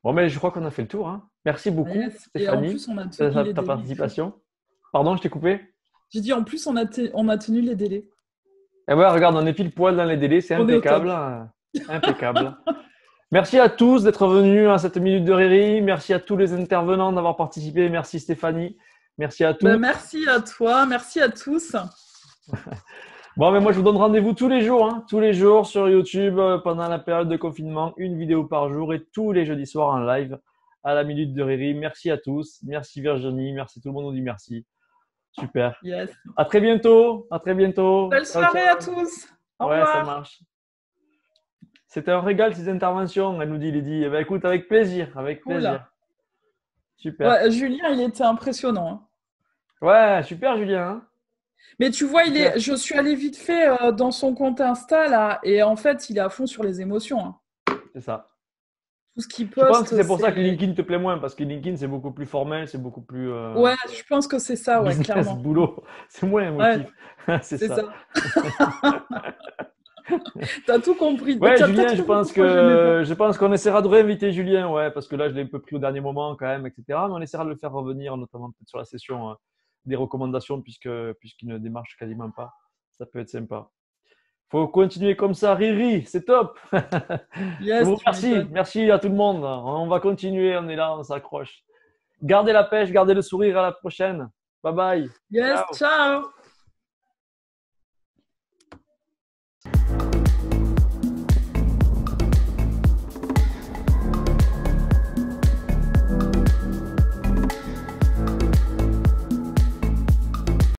Bon, mais je crois qu'on a fait le tour. Hein. Merci beaucoup, Stéphanie, de ta participation. Pardon, je t'ai coupé? J'ai dit en plus, on a tenu les délais. Et ouais, regarde, on est pile poil dans les délais, c'est impeccable. Impeccable. Merci à tous d'être venus à cette minute de Riri. Merci à tous les intervenants d'avoir participé. Merci Stéphanie. Merci à tous. Merci à toi. Merci à tous. Bon, mais moi, je vous donne rendez-vous tous les jours. Hein, tous les jours sur YouTube pendant la période de confinement. Une vidéo par jour et tous les jeudis soirs en live à la minute de Riri. Merci à tous. Merci Virginie. Merci, tout le monde nous dit merci. Super. Yes. À très bientôt. À très bientôt. Belle Ciao, soirée ciao. à tous. Au Ouais, revoir. ça marche. C'était un régal ces interventions, elle nous dit Lydie. Eh ben, écoute, avec plaisir, avec Cool. plaisir. Super. Ouais, Julien, il était impressionnant. Hein. Ouais, super Julien. Hein. Mais tu vois, Super. je suis allée vite fait dans son compte Insta là, et en fait, il est à fond sur les émotions. Hein. C'est ça. Tout ce qu'il Je pense poste. que c'est pour ça que LinkedIn te plaît moins, parce que LinkedIn c'est beaucoup plus formel, c'est beaucoup plus Ouais, je pense que c'est ça, ouais, business, clairement. boulot. C'est moins émotif. Ouais, c'est c'est ça. ça. T'as tout compris. Ouais, T'as Julien, peut-être je pense compris pourquoi j'aimais je pense qu'on essaiera de réinviter Julien, ouais, parce que là je l'ai un peu pris au dernier moment quand même, etc. Mais on essaiera de le faire revenir, notamment peut-être sur la session des recommandations, puisqu'il ne démarche quasiment pas. Ça peut être sympa. Faut continuer comme ça, Riri, c'est top. pas. Je Yes, vous tu remercie. m'étonnes. Merci à tout le monde. On va continuer, on est là, on s'accroche. Gardez la pêche, gardez le sourire, à la prochaine. Bye bye. Yes, Ciao. ciao.